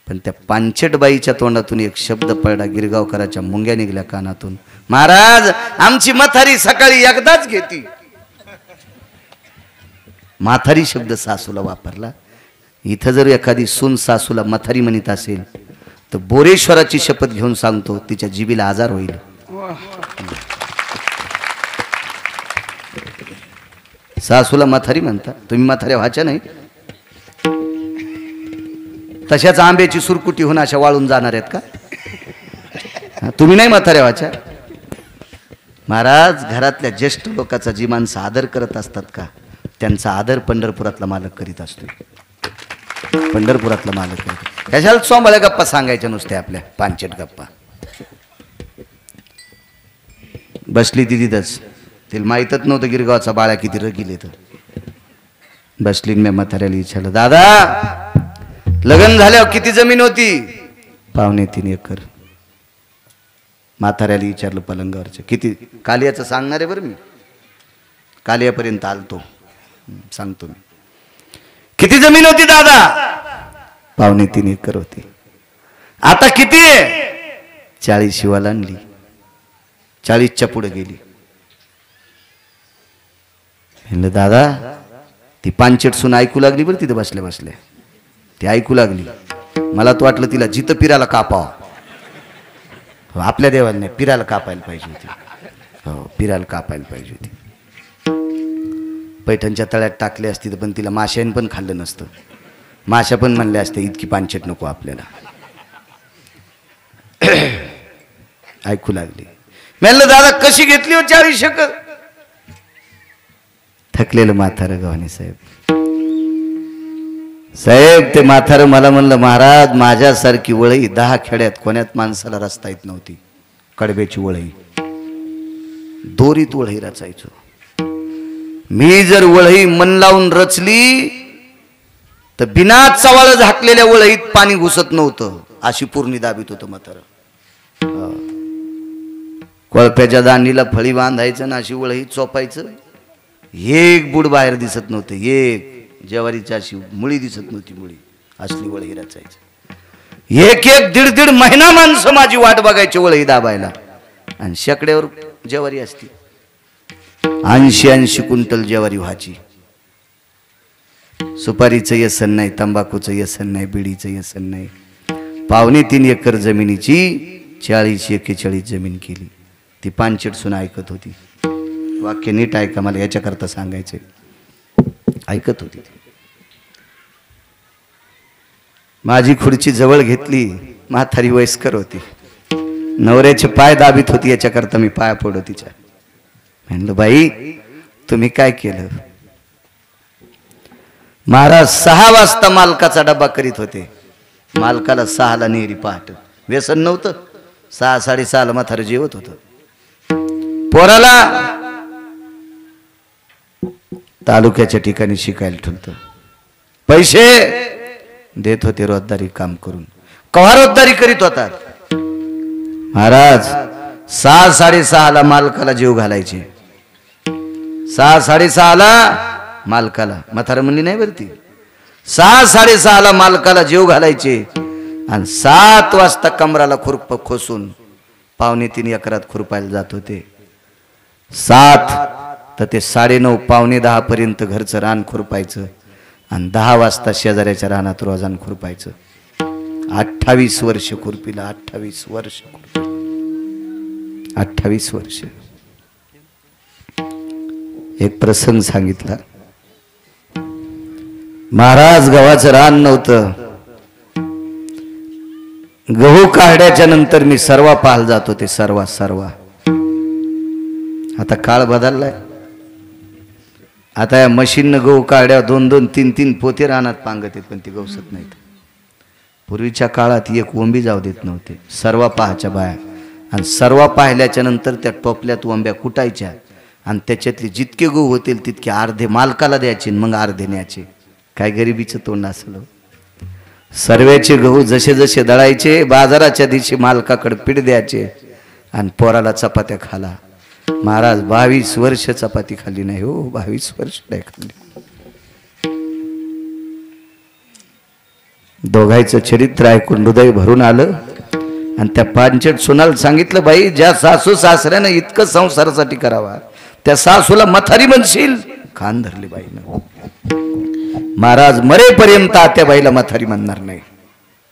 पण त्या पांचट बाईच्या तोंडातून एक शब्द पडला, गिरगावकराच्या मुंग्या निघल्या कानातून. महाराज आमची म्हातारी सकाळी एकदाच घेती. म्हातारी शब्द सासूला वापरला. इथं जर एखादी सून सासूला म्हातारी म्हणत असेल तर बोरेश्वराची शपथ घेऊन सांगतो तिच्या जिबीला आजार होईल. सासूला म्हातारी म्हणता तुम्ही? म्हाताऱ्या व्हायच्या नाही. तशाच आंब्याची सुरकुटी होऊन अशा वाळून जाणार आहेत का तुम्ही? नाही म्हाताऱ्या व्हायच्या. महाराज घरातल्या ज्येष्ठ लोकांचा जी माणसं आदर करत असतात का त्यांचा आदर पंढरपुरातला मालक करीत असतो. पंढरपुरातला मालक करीत. कशाला सोंबाळ्या गप्पा सांगायच्या नुसत्या आपल्या पांचट गप्पा. बसली ती तिथंच. तिला माहीतच नव्हतं गिरगावचा बाळा किती रगील येतं. बसली. मी म्हाताऱ्याला विचारलं दादा लग्न झाल्यावर किती जमीन होती? 2.25 एकर. म्हाताऱ्याला विचारलं पलंगावरचं किती. कालियाचं सांगणार आहे बरं मी, कालियापर्यंत आलतो सांगतो मी. किती जमीन होती दादा? 2.25 एकर होती. आता किती आहे? 40 शिवाला आणली. 40च्या पुढे गेली. म्हणलं दादा ती पांचट सून ऐकू लागली बरं तिथं बसल्या बसल्या. ती ऐकू लागली. मला तर वाटलं तिला जिथं पिराला कापावं. आपल्या देवाला नाही, पिराला कापायला पाहिजे होती. हो पिराला कापायला पाहिजे होती. पैठणच्या तळ्यात टाकले असती तर पण तिला माशाने पण खाल्लं नसतं. माशा पण म्हणल्या असते इतकी पांचट नको आपल्याला. ऐकू लागली. म्हणलं दादा कशी घेतली हो 40 एकर? थकलेलं म्हातारं गव्हाणे साहेब. साहेब ते म्हातारं मला म्हणलं महाराज माझ्यासारखी वळई 10 खेड्यात कोण्यात माणसाला रस्ता येत नव्हती. कडब्याची वळई, दोरीत वळई रचायचो. मी जर वळई मन लावून रचली तर बिना चवाळ झाकलेल्या वळईत पाणी घुसत नव्हतं. अशी पूर्णी दाबीत होतं म्हातारं. कोळप्याच्या दांडीला फळी बांधायचं ना अशी वळई चोपायचं. एक बुड बाहेर दिसत नव्हतं. एक ज्वारीची अशी मुळी दिसत नव्हती. मुळी असली वळई रचायचं. एक 1-1.5 महिना माणसं माझी वाट बघायची वळई दाबायला. आणि शेकड्यावर ज्वारी असती. 80 क्विंटल ज्वारी व्हायची. सुपारीचं व्यसन नाही, तंबाखूचं व्यसन नाही, बिडीचं व्यसन नाही. 3.25 एकर जमिनीची 40-41 जमीन केली. ती पानचट सून ऐकत होती. वाक्य नीट ऐका, मला याच्याकरता सांगायचंय. ऐकत होती. माझी खुर्ची जवळ घेतली. म्हातारी वयस्कर होती. नवऱ्याचे पाय दाबीत होती. याच्याकरता मी पाया पडलो तिच्या. म्हणलं बाई तुम्ही काय केलं? महाराज 6 वाजता मालकाचा डब्बा करीत होते. मालकाला 6ला नेरी पहाट. व्यसन नव्हतं. 6-6:30 म्हातारं जेवत होतं. पोराला तालुक्याच्या ठिकाणी शिकायला ठेवतं. पैसे देत होते रोजदारी काम करून. कव्हा रोजदारी करीत होतात? महाराज 6-6:30 मालकाला जीव घालायचे. 6-6:30 मालकाला, म्हातारं म्हणली नाही बरं ती, 6-6:30 मालकाला जीव घालायचे आणि 7 वाजता कमराला खुरप खोसून 9:15 एकरात खुरपायला जात होते. 7 तर ते 9:30 9:45 पर्यंत घरचं रान खुरपायचं आणि 10 वाजता शेजाऱ्याच्या रानात रोजान खुरपायचं. 28 वर्ष खुरपीला. 28 वर्ष. 28 वर्ष. एक प्रसंग सांगितला. महाराज गव्हाचं रान नव्हतं. गहू काढ्याच्या नंतर मी सर्वा पाहायला जात होते. सर्वा. आता काळ बदललाय. आता या मशीननं गहू काढ्या 2-2, 3-3 पोते रानात पांगत आहेत, पण ती गवसत नाहीत. पूर्वीच्या काळात एक ओंबी जाऊ देत नव्हते. सर्वा पाहायच्या बाया. आणि सर्वा पाहिल्याच्या नंतर त्या टोपल्यात ओंब्या कुटायच्या आणि त्याच्यातले जितके गहू होतील तितके अर्धे मालकाला द्यायचे, मग अर्धे न्यायचे. काय गरिबीचं तोंड असलं. सर्वेचे गहू जसे जसे दळायचे, बाजाराच्या दिवशी मालकाकडे पीठ द्यायचे आणि पोराला चपात्या खाला. महाराज 22 वर्ष चपाती खाल्ली नाही हो. 22 वर्ष नाही खाल्ली. दोघांचं चरित्र ऐकून हृदय भरून आलं. आणि त्या पांचट सुनाला सांगितलं, बाई ज्या सासू सासऱ्यानं इतकं संसारासाठी करावा त्या सासूला मथारी म्हणशील? खान धरली बाईनं. महाराज मरेपर्यंत आत्या बाईला मथारी म्हणणार नाही.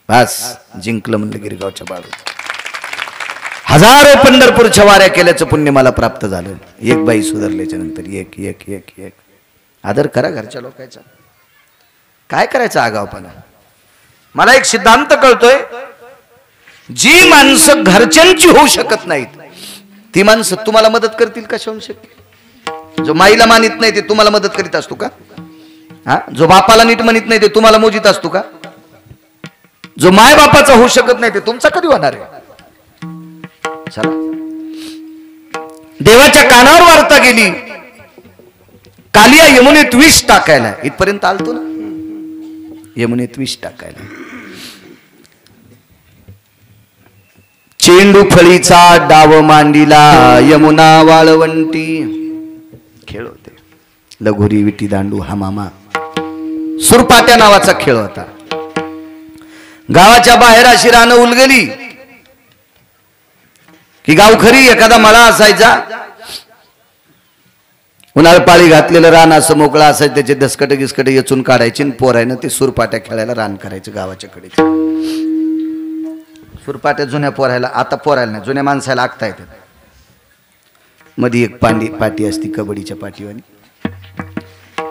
बस जिंकलं म्हणलं गिरगावच्या बाळू. हजारो पंढरपूरच्या वाऱ्या केल्याचं पुण्य मला प्राप्त झालं. एक बाई सुधारल्याच्या नंतर एक एक एक एक. आदर करा घरच्या लोकांचा. काय करायचं आगावपणा. मला एक सिद्धांत कळतोय, जी माणसं घरच्यांची होऊ शकत नाहीत ती माणसं तुम्हाला मदत करतील कशा होऊ शक्य? जो माईला मानित नाही ते तुम्हाला मदत करीत असतो का? हा, जो बापाला नीट म्हणत नाही ते तुम्हाला मोजित असतो का? जो माय बापाचा होऊ शकत नाही ते तुमचा कधी होणार आहे? चला, देवाच्या कानावर वार्ता गेली, कालिया यमुनेत विष टाकायला. इथपर्यंत आलतो ना, यमुनेत विष टाकायला. चेंडू फळीचा डाव मांडीला यमुना वाळवंटी. खेळ होते. लगोरी विटी दांडू हा मामा. सुरपाट्या नावाचा खेळ होता. गावाच्या बाहेर अशी रानं उलगली की गावखरी एखादा मळा असायचा. उन्हाळ पाळी घातलेलं रान असं मोकळा असायचं. त्याचे दसकट गिसकट येचून काढायचे आणि पोरायनं ते सुरपाट्या खेळायला रान करायचं गावाच्या कडे. सुरपाट्या जुन्या पोरायला, आता पोरायला नाही, जुन्या माणसाला आखता येतात. मध्ये एक पाटी असती कबड्डीच्या पाठीवानी.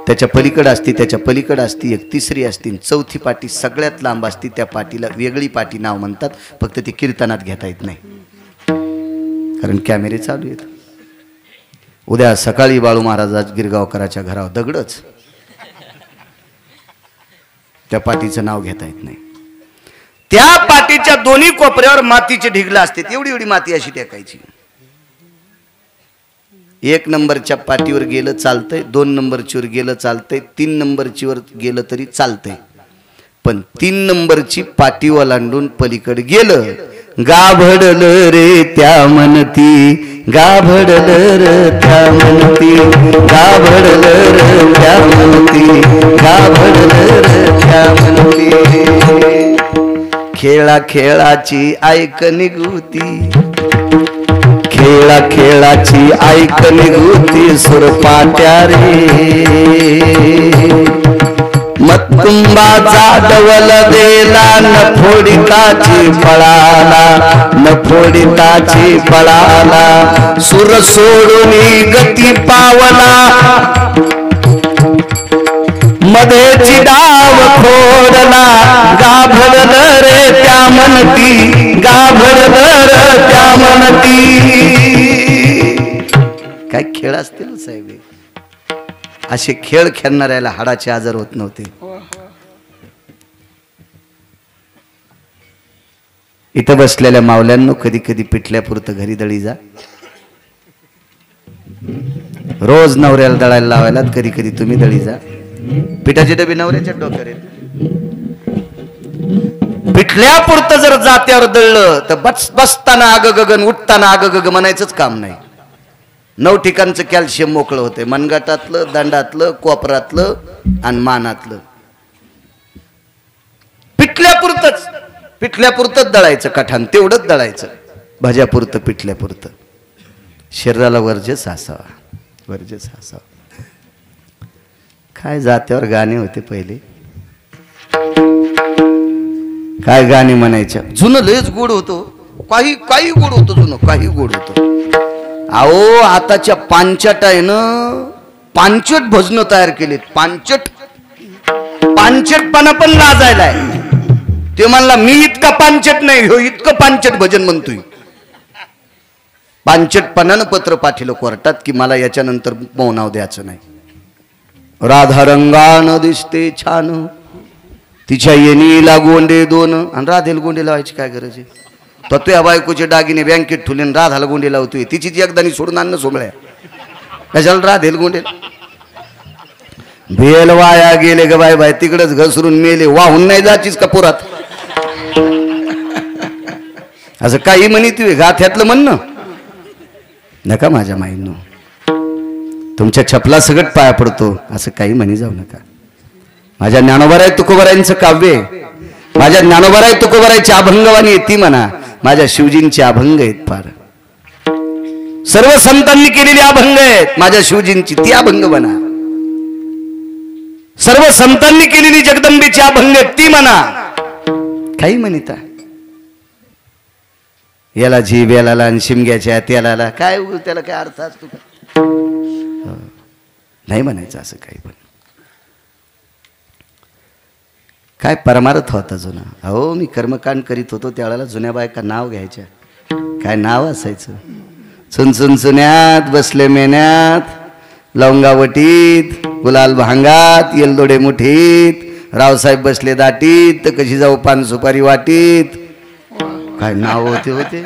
त्याच्या पलीकडे असती, त्याच्या पलीकडे असती एक तिसरी असती, चौथी पाटी सगळ्यात लांब असती. त्या पाटीला वेगळी पाटी नाव म्हणतात. फक्त ती कीर्तनात घेता येत नाही कारण कॅमेरे चालू आहेत. उद्या सकाळी बाळू महाराज गिरगावकराच्या घरावर दगडच. त्या पाटीचं नाव घेता येत नाही. त्या पाटीच्या दोन्ही कोपऱ्यावर मातीचे ढिगला असते. एवढी एवढी माती अशी टेकायची. 1 नंबरच्या पाटीवर गेलं चालतंय, 2 नंबरचीवर गेलं चालतंय, 3 नंबरचीवर गेलं तरी चालतंय. पण 3 नंबरची पाटी ओलांडून पलीकडे गेलं, गाभडलं रे त्या म्हणती, गाभडलं रे त्या म्हणती, गाभडलं रे त्या म्हणती, गाभडलं रे त्या म्हणती. खेळा खेळाची ऐक निघुती, खेळा खेळाची ऐक निघुती सुरपाट्या रे. मत्तुंबाचा डवल देला न फोडिताची पळाला न फोडिताची पळाला सुर सोडून गती पावला मध्येची डाव खोडला गाभरलं रे त्या म्हणती गाभरलं रे त्या म्हणती काय खेळ असतील साहेब असे खेळ खेळणाऱ्याला हाडाचे आजार होत नव्हते इथं बसलेल्या मावल्यांनो कधी कधी पिठल्यापुरतं घरी दळी जा रोज नवऱ्याला दळायला लावायला कधी कधी तुम्ही दळी जा पिठाचे डबे नवऱ्याच्या डोक्यावर पिठल्यापुरतं जर जात्यावर दळलं तर बसताना आग गगन उठताना आग गग म्हणायचंच काम नाही 9 ठिकाणचं कॅल्शियम मोकळं होते मनगटातलं दंडातलं कोपरातलं आणि मानातलं पिठल्यापुरतंच दळायचं कठान तेवढंच दळायचं भाज्यापुरतं पिठल्यापुरतं शरीराला वर्जस असावा वर्जस असावा काय जात्यावर गाणे होते पहिले काय गाणे म्हणायच्या जुनं लयच गोड होतो काही काही गोड होतं जुनं काही गोड होतं अहो आताच्या पांचट आहे ना पांचट भजनं तयार केलीत पांचटपणा पण लाजायला आहे ते म्हणला मी इतका पांचट नाही हो इतकं पांचट भजन म्हणतोय पांचटपणानं पत्र पाठवलं कोर्टात की मला याच्यानंतर मौनाव द्यायचं नाही राधा रंगानं दिसते छान तिच्या येणीला गोंडे दोन आणि राधेला गोंडे लावायची काय गरज आहे तो तुझ्या बायकोचे दागिने बँकेत ठेवले राधाला गोंडे लावतोय तिचीच एकदानी सोडून आणणं सोमळ्या कशाला राधेल गोंडे भेल वाया गेले ग बाय बाय तिकडच घसरून मेले वाहून नाही जाचीच का पुरात असं काही म्हणी तू गाथ्यातलं म्हणणं नका माझ्या माईंनो तुमच्या छपला सगट पाया पडतो असं काही म्हणी जाऊ नका माझ्या ज्ञानोबाराय तुकोबारायांचं काव्य माझ्या ज्ञानोबाराय तुकोबारायची अभंगवाणी आहे ती म्हणा माझ्या शिवजींचे अभंग आहेत फार सर्व संतांनी केलेली अभंग आहेत माझ्या शिवजींची ती अभंग म्हणा सर्व संतांनी केलेली जगदंबेची अभंग आहेत ती म्हणा काही म्हणता याला जीव याला आणि शिमग्याच्या त्याला काय त्याला काय अर्थ असतो का नाही म्हणायचं असं काही पण काय परमार्थ होता जुना अहो मी कर्मकांड करीत होतो त्यावेळेला जुन्या बायका नाव घ्यायच्या काय नाव असायचं चुनचुन चुन्यात बसले मेन्यात लवंगावटीत गुलाल भांगात येलदोडे मुठीत रावसाहेब बसले दाटीत तर कशी जाऊ पान सुपारी वाटीत काय नाव होते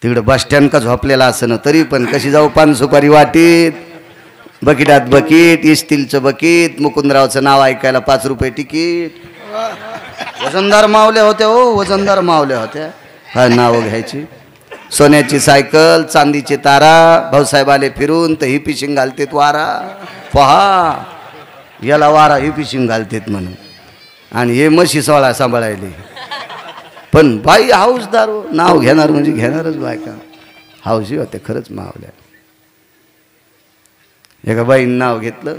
तिकडे बस स्टँड का झोपलेला असं ना तरी पण कशी जाऊ पान सुपारी वाटीत बकीटात बकीट इस्टीलचं बकीट मुकुंदरावचं नाव ऐकायला 5 रुपये तिकीट वजनदार मावल्या होत्या हो वजनदार मावल्या होत्या काय नावं घ्यायची सोन्याची सायकल चांदीचे तारा भाऊसाहेब आले फिरून तर ही पिशिंग घालतेत वारा पहा याला वारा ही पिशिंग घालतेत म्हणून आणि हे म्हशी सोळा सांभाळायले पण बाई हाऊसदार नाव घेणार म्हणजे घेणारच बायका हाऊसी होते खरंच मावल्या एका बाईनं नाव घेतलं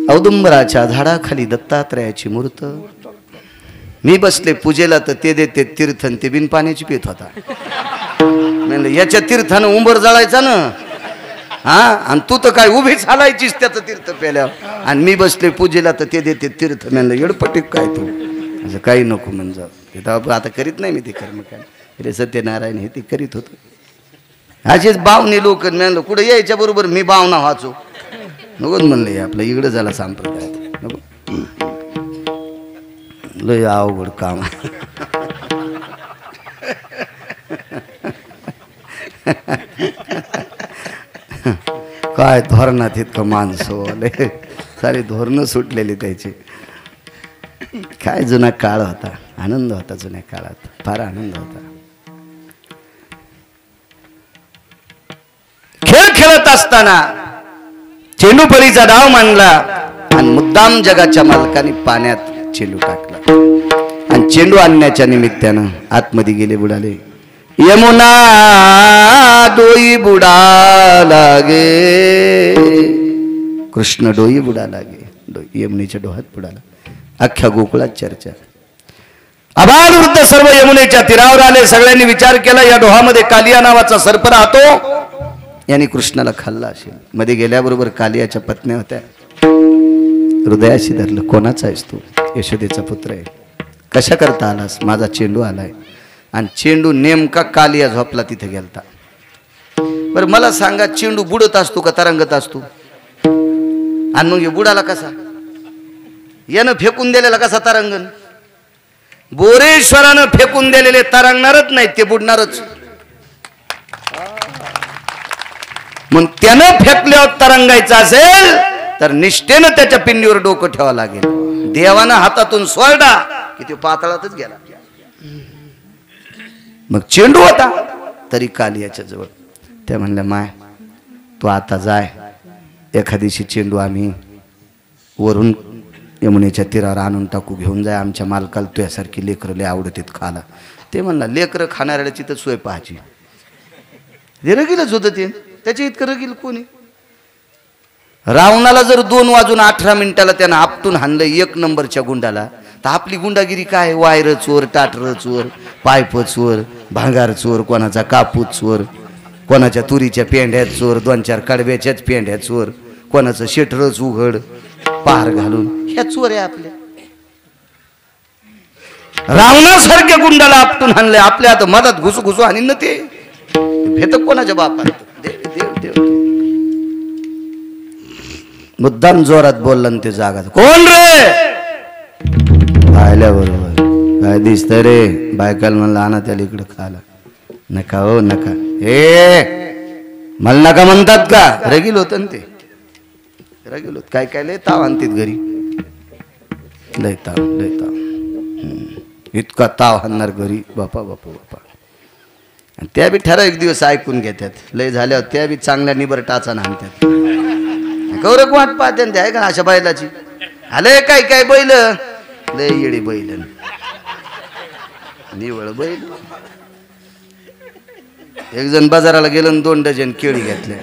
औदुंबराच्या झाडाखाली दत्तात्रयाची मूर्त मी बसले पूजेला तर ते देते तीर्थन ते बिन पाण्याची पेत होता म्हणलं याच्या तीर्थानं उंबर जळायचा ना हा आणि तू तर काय उभीच हालायचीस त्याचं तीर्थ पेल्यावर आणि मी बसले पूजेला तर ते देते तीर्थ म्हणलं येडपटीक काय तू असं काही नको म्हणजे तिथं आता करीत नाही मी ते कर्म काय रे सत्यनारायण हे ते करीत होतं असेच बावनी लोक म्हणलं कुठं यायच्या बरोबर मी बावना वाचू नको म्हणलं आपलं इकडं झाला संप्रदाय नको लय अवघड काम काय धोरणात इतकं माणसं सारी धोरणं सुटलेली त्याची काय जुना काळ होता आनंद होता जुन्या काळात फार आनंद होता खेळ खेळत असताना चेंडूपरीचा डाव मांडला आणि मुद्दाम जगाच्या मालकाने पाण्यात चेंडू टाकला आणि चेंडू आणण्याच्या निमित्तानं आतमध्ये गेले बुडाले यमुना डोई बुडा लागे कृष्ण डोई बुडाला गे, यमुनेच्या डोहात बुडाला. अख्ख्या गोकुळात चर्चा. आबाल वृद्ध सर्व यमुनेच्या तीरावर आले. सगळ्यांनी विचार केला या डोहामध्ये कालिया नावाचा सर्प राहतो, यांनी कृष्णाला खाल्ला असेल. मध्ये गेल्याबरोबर कालियाच्या पत्न्या होत्या. हृदयाशी धरलं, कोणाचा आहेस तू? यशोदेचा पुत्र आहे. कशा करता आलास? माझा चेंडू आलाय. आणि चेंडू नेमका कालिया झोपला तिथे गेलता. बरं मला सांगा, चेंडू बुडत असतो का तरंगत असतो? आणि मग बुडाला कसा? यानं फेकून दिलेला कसा तरंगण? बोरेश्वरानं फेकून दिलेले तरंगणारच नाहीत, ते बुडणारच. मग त्यानं फेकल्यावर तरंगायचं असेल तर निष्ठेनं त्याच्या पिंडीवर डोकं ठेवावं लागेल. देवानं हातातून सोडला की तो पाताळातच गेला. मग चेंडू होता तरी कालियाच्या जवळ. त्या म्हणल्या, माय तू आता जाय, एखादीशी चेंडू आम्ही वरून यमुनेच्या तीरावर आणून टाकू, घेऊन जाय. आमच्या मालकाला तुझ्यासारखी लेकरं लय आवडतीत खाला. ते म्हणला, लेकरं खाणाऱ्याची तर सोय पाहायची. हे रगीलच होतं ते, त्याच्या इतकं रगील कोणी? रावणाला जर 2:18 त्यानं आपटून हाणलं 1 नंबरच्या गुंडाला, तर आपली गुंडागिरी काय? वायर चोर, टाटर चोर, पायप चोर, भांगार चोर, कोणाचा कापूस चोर, कोणाच्या तुरीच्या पेंढ्यात चोर, 2-4 कडब्याच्याच पेंढ्यात चोर, कोणाचं शेटरच उघड पार घालून, ह्या चोर आहे आपल्या. रावणासारख्या गुंडाला आपटून हाणलंय. आपल्या आता मधात घुसू आणि न ते भेटक कोणाच्या बापात. देव देव मुद्दाम जोरात बोलला ते जागा. कोण रे? पाहिल्याबरोबर काय दिसतंय रे? बायकाला म्हणलं, आणा त्याला इकडं खाला. नका हो नका, हे मला नका म्हणतात का? रगील होत ते, रगील होत. काय काय लय ताव आणतात घरी, लय ताव लय ताव. इतका ताव आणणार घरी, बापा बापा बापा. आणि त्या बी ठराविक दिवस ऐकून घेतात. लय झाल्यावर त्या बी चांगल्या निबर टाचा आणतात. गौरव वाट पाहते ते आहे का अशा बैलाची? आले काय काय बैल, लय येडी बैल, निवळ बैल. एक जण बाजाराला गेलं आणि 2 डझन केळी घेतल्या.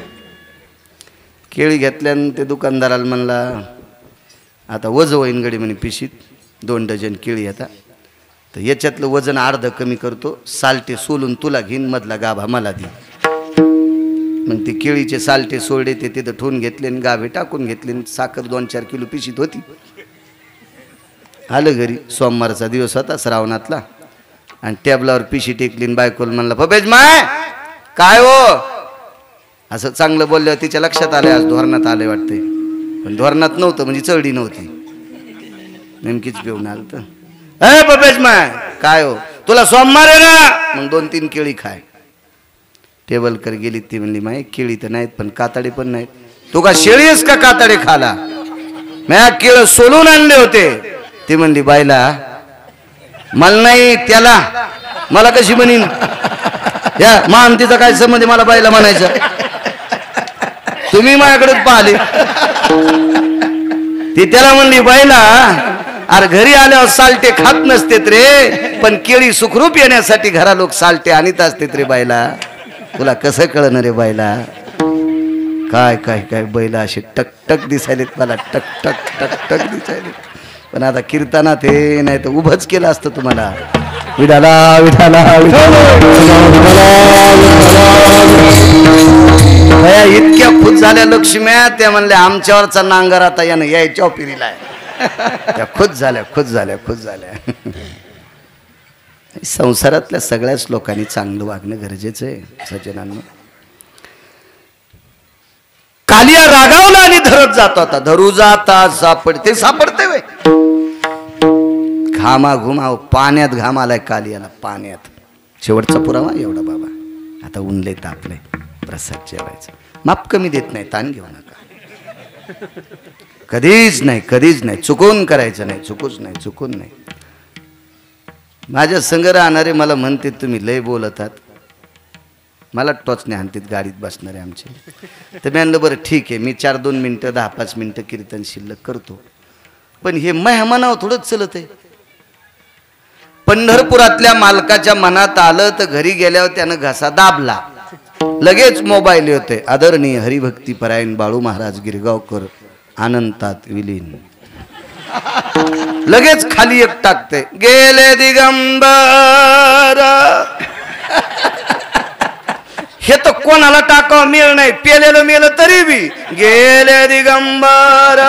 केळी घेतल्यानं ते दुकानदाराला म्हणला, आता वजन होईन गडी म्हणे पिशीत, 2 डझन केळी आता, तर याच्यातलं वजन अर्ध कमी करतो, सालटे सोलून तुला घेईन, मधला गाभा मला दे. मग ते केळीचे सालटे सोडे ते तिथं ठेवून घेतले आणि गाभे टाकून घेतले. साखर 2-4 किलो पिशीत होती. आलं घरी. सोमवारचा दिवस होता श्रावणातला. आणि टेबलावर पिशी टेकली. बायकोल म्हणला, पपेज माय काय हो? असं चांगलं बोलल्यावर तिच्या लक्षात आलंय आज धोरणात आलंय वाटतंय. पण धोरणात नव्हतं, म्हणजे चढी नव्हती, नेमकीच पिऊन आलं. तर ए पपेज माय काय हो? तुला सोमवार आहे ना, मग 2-3 केळी खाय. टेबल कर गेली. ती म्हणली, माय केळी तर नाहीत पण कातडे पण नाहीत. तू का शेळीस का कातडे खाला? म्या केळ सोलून आणले होते. ती म्हणली, बायला मला नाही, त्याला मला कशी म्हणीन? या मान तिचा काय संबंध मला बायला म्हणायचं? तुम्ही माझ्याकडेच पाहिले. ती त्याला म्हणली, बायला अरे घरी आल्यावर सालटे खात नसतेत रे, पण केळी सुखरूप येण्यासाठी घरा लोक सालटे आणीत असतेत रे बायला. तुला कसं कळणार रे बायला? काय काय काय बैला असे टकटक दिसायलेत मला, टकटक टकटक दिसायले. पण आता कीर्तनात हे नाही तर उभंच केलं असतं तुम्हाला. विठाला विठाला इतक्या खुश झाल्या लक्ष्म्या. त्या म्हणल्या, आमच्यावरचा नांगर आता यानं यायच्या पिरीला आहे. त्या खुश झाल्या खुश झाल्या खुश झाल्या. संसारातल्या सगळ्याच लोकांनी चांगलं वागणं गरजेचं आहे सज्जनांना. कालिया रागावला आणि धरत जातो. आता धरू जाता सापडते, सापडते वे घामा घुमाव. पाण्यात घाम आलाय कालियाला, पाण्यात. शेवटचा पुरावा एवढा बाबा. आता उनले तापले, प्रसाद जेवायचा. माप कमी देत नाही, ताण घेऊ नका. कधीच नाही, कधीच नाही. चुकून करायचं नाही, चुकूच नाही, चुकून नाही. माझ्या संग राहणारे मला म्हणते, तुम्ही लय बोलतात. मला टोचणे हाणतीत गाडीत बसणारे आमचे. तर मी म्हणलं, बरं ठीक आहे, मी 4-2 मिनटं 10-5 मिनटं कीर्तन शिल्लक करतो. पण हे मेहमानावर थोडंच चलत आहे. पंढरपुरातल्या मालकाच्या मनात आलं तर घरी गेल्यावर त्यानं घसा दाबला, लगेच मोबाईल होते. आदरणीय हरिभक्ती परायण बाळू महाराज गिरगावकर अनंतात विलीन. लगेच खाली एक टाकते, गेले दिगंबर. हे तर कोणाला टाकावं मेल नाही, पेलेलं मेलं तरी बी गेले दिगंबर.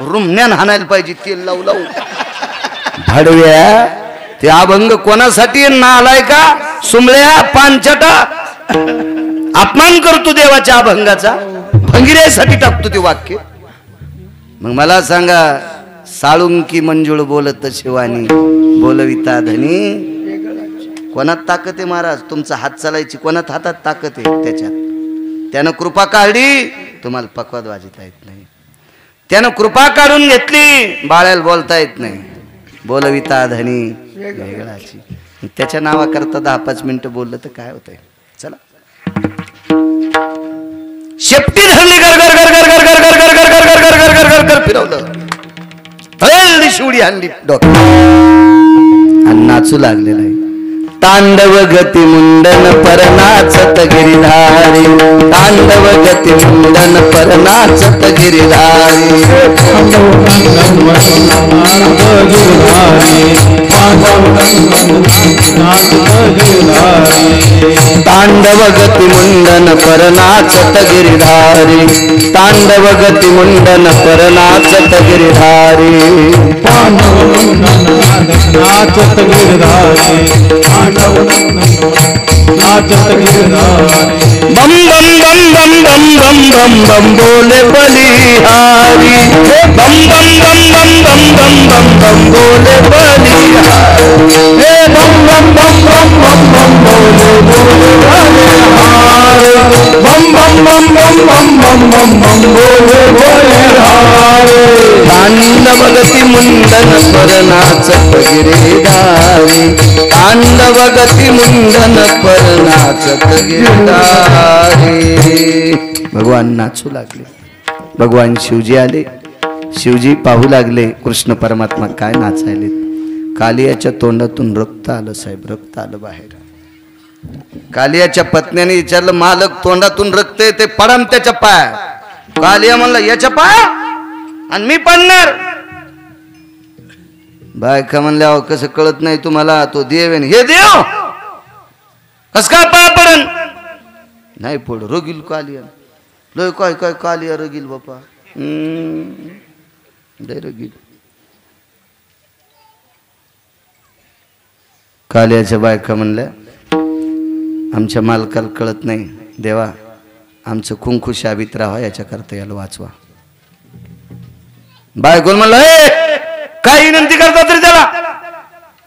रुमण्यान हाणायला पाहिजे तेल लावू लावू. भाडव्या ते अभंग कोणासाठी नालाय का सुमळ्या पांचटा. अपमान करतो देवाच्या अभंगाचा, भंगिऱ्यासाठी टाकतो ते वाक्य. मग मला सांगा, साळुंकी मंजुळ बोलत शिवानी बोलविता धनी. कोणात ताकद आहे महाराज? तुमचा हात चालायची कोणात हातात ताकद आहे? त्याच्यात. त्यानं कृपा काढली, तुम्हाला पकवाद वाजता येत नाही. त्यानं कृपा काढून घेतली, बाळ्याला बोलता येत नाही. बोलविता धनी वेगळाची. त्याच्या नावाकरता 10-5 मिनिटं बोललं तर काय होतंय? चला शेपटी धरली, गर गर गर गर गर गर गर गर गर गर गर गर गर गर गर फिरवलं, तळली शिवडी आणली डोक्यात आणि नाचू लागलेला आहे. तांडव गती मुंडन परनाचत गिरिधारी. तांडव गती मुंडन परनाचत गिरिधारी. तांडव गती मुंडन परनाचत गिरिधारी. तांडव गती मुंडन परनाचत गिरिधारी. नाचत गिरधारी. बम बम बम बम बम बम बम बम बोले बलिहारी. बम बम बम बम बम बम बम बम बोले बलिहारी. हे बम बम बम बम बम बम बोले बलिहारी. बम बम बम बम बम बम बम बोले बलिहारी. तांडव गती मुंडन परनाचत गिरिधारी. तांडव गती मुंडन परनाचत गिरिधारी. भगवान नाचू लागले. भगवान शिवजी आले. शिवजी पाहू लागले कृष्ण परमात्मा काय नाचायले. कालियाच्या तोंडातून रक्त आलं साहेब, रक्त आलं बाहेर. कालियाच्या पत्नीने विचारलं, मालक तोंडातून रक्त येते, पडाम त्याच्या पाय. कालिया म्हणला, याच्या पाय आणि मी पडणार. बायका म्हणल्या, कसं कळत नाही तुम्हाला, तो देव आहे. हे देव कस काय पाय पडन? नाही पड, रगील कालिया. लय काय काय कालिया रगील बापा. लय रगील. कालियाच्या बायका म्हणल्या, आमच्या मालकाला कळत नाही देवा, आमचं कुंकू शाबीत राहा, याच्याकरता याला वाचवा. बायकोन म्हणलं, काय विनंती करता तरी त्याला.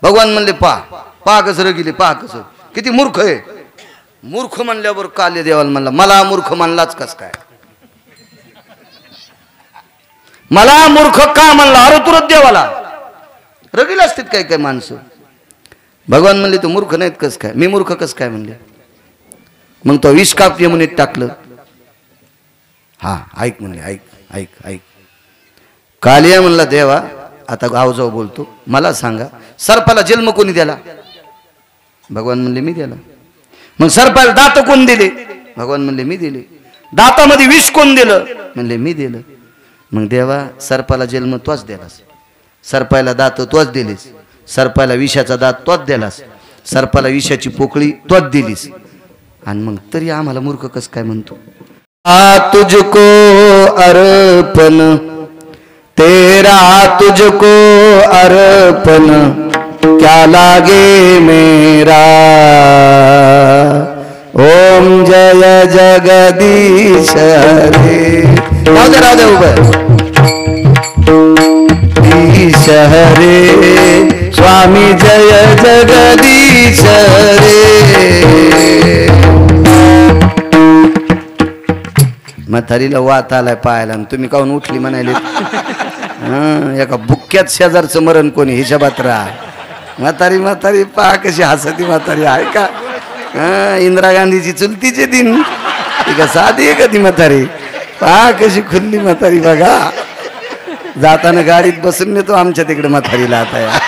भगवान म्हणले, पा कसं रगिले, पा कसं किती मूर्ख आहे. मूर्ख म्हणल्यावर काले देवाला म्हणला, मला मूर्ख म्हणलाच कस काय? मला मूर्ख का म्हणला? अरे तुरंत देवाला रगील असतात काय काय माणसं. भगवान म्हणले, तू मूर्ख नाहीत कस काय? मी मूर्ख कस काय म्हणले? मग तो विष काप यमुनेत टाकलं. हा ऐक म्हणले, ऐक ऐक ऐक. कालिया म्हणला, देवा आता गाव जाऊ बोलतो, मला सांगा सर्पाला जन्म कोणी दिला? भगवान म्हणले, मी दिला. मग सर्पाला दात कोण दिले? भगवान म्हणले, मी दिले. दातामध्ये विष कोण दिलं? म्हणले, मी दिलं. मग देवा सर्पाला जन्म तोच दिलास, सर्पाला दात तोच दिलीस, सर्पाला विषाचा दात तोच दिलास, सर्पाला विषाची पोकळी तोच दिलीस, आणि मग तरी आम्हाला मूर्ख कस काय म्हणतो? तुझको अर्पण तेरा तुझको अर्पण क्या लागे मेरा. ओम जय जगदीश हरे. राहू दे उभं. ईश हरे स्वामी जय जगदीश हरे. म्हातारीला वात आलाय पाहायला, तुम्ही काहून उठली म्हणाले? एका बुक्क्यात शेजारचं मरण कोणी हिशोबात राहा. म्हातारी म्हातारी पहा कशी हसती म्हातारी आहे का? इंदिरा गांधीची चुलतीचे दिन का साधी आहे का ती म्हातारी? पहा कशी खुल्ली म्हातारी बघा. जाताना गाडीत बसून नेतो आमच्या तिकडे म्हातारीला. आता या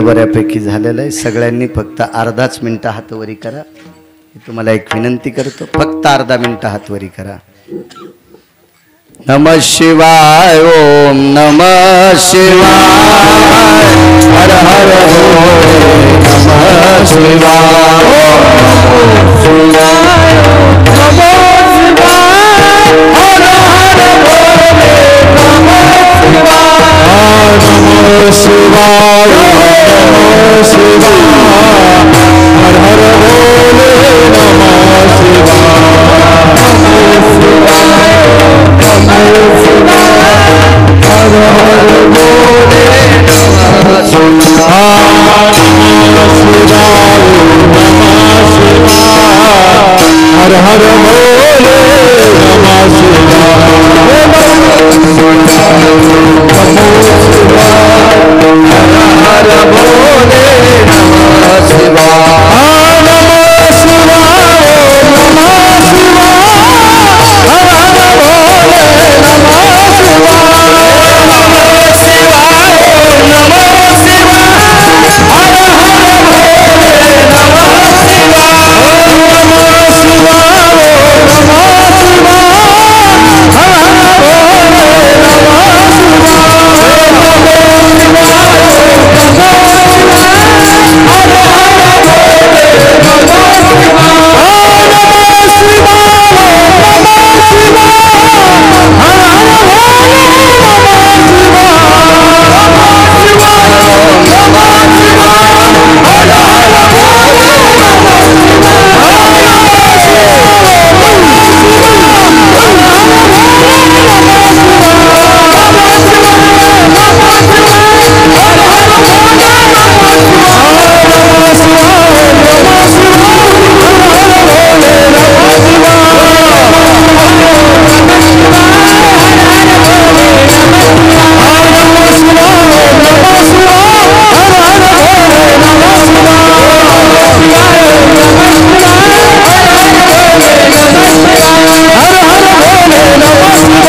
बऱ्यापैकी झालेलं आहे. सगळ्यांनी फक्त अर्धाच मिनिटं हातवरी करा. तुम्हाला एक विनंती करतो, फक्त अर्धा मिनिटं हातवरी करा. नमः शिवाय. ओम नमः शिवाय. हर हर भोले. नमः शिवाय. ओम शिवाय. नमः शिवाय. हर हर भोले. नमः शिवाय. नमः शिवाय. नमः शिवाय. हर हर भोले. नमः शिवाय. नमः शिवाय. हर हर भोले. नमः शिवाय. नमः शिवाय. नमः शिवाय. हर हर भोले. नमः शिवाय. हर हर भोले. नमः शिवाय. नमः शिवाय. नमः शिवाय. हर हर भोले. नमः शिवाय. नमः शिवाय. नमः शिवाय. हर हर भोले. नमः शिवाय.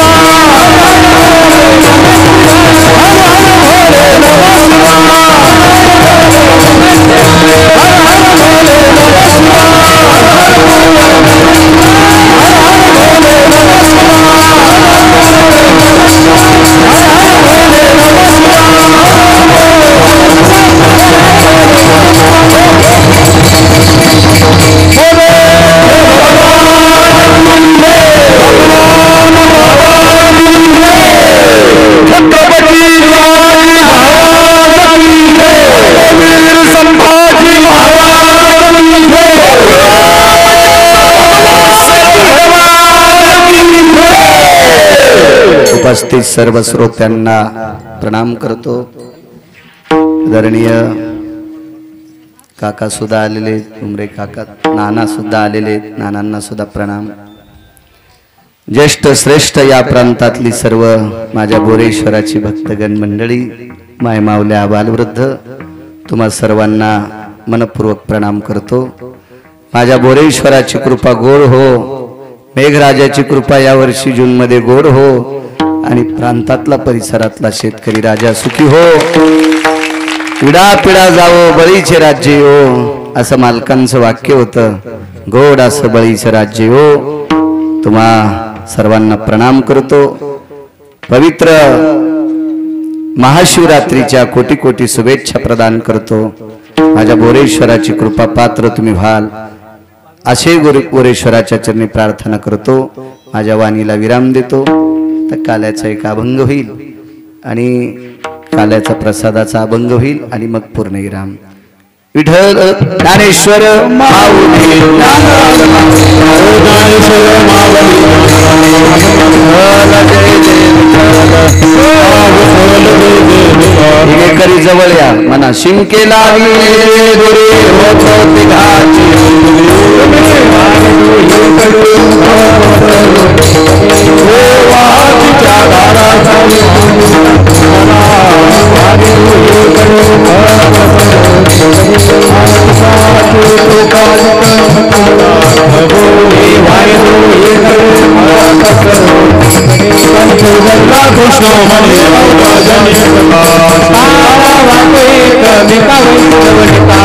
नमः शिवाय. नमः शिवाय. हर हर भोले. नमः उपस्थित सर्व श्रोत्यांना प्रणाम करतो. आदरणीय काका सुद्धा आलेले, उमरे काका, नाना सुद्धा आलेले, नानांना सुद्धा प्रणाम. ज्येष्ठ श्रेष्ठ या प्रांतातली सर्व माझ्या बोरेश्वराची भक्तगण मंडळी, मायमावल्या बालवृद्ध, तुम्हा सर्वांना मनपूर्वक प्रणाम करतो. माझ्या बोरेश्वराची कृपा गोड हो, मेघराजाची कृपा या वर्षी जून मध्ये गोड हो, आणि प्रांतातला परिसरातला शेतकरी राजा सुखी हो, पिढा पिढा जावो बळीचे राज्य हो, असं मालकांचं वाक्य होतं. गोड असं बळीचे राज्य हो. तुम्हा सर्वांना प्रणाम करतो. पवित्र महाशिवरात्रीच्या कोटी कोटी शुभेच्छा प्रदान करतो. माझ्या बोरेश्वराची कृपा पात्र तुम्ही व्हाल असे बोरेश्वराच्या चरणी प्रार्थना करतो. माझ्या वाणीला विराम देतो. तर काल्याचा एक अभंग होईल आणि काल्याचा प्रसादाचा अभंग होईल आणि मग पूर्ण विराम. विठ्ठल ज्ञानेश्वर माऊली, ज्ञानेश्वर माऊली, करी जवळ या मना शिंकेला कृष्ण क्रमिका वैष्णवनिका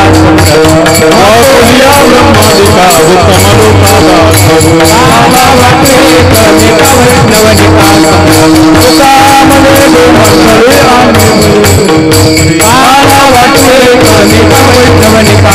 ब्रह्मादिका उत्तम लोकादा बाबा वाटे क्रमिका वैष्णवनिका तुकामने मंगळे आम्ही बाबा वाटे क्रमिका वैष्णवनिका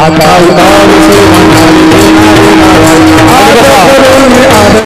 आता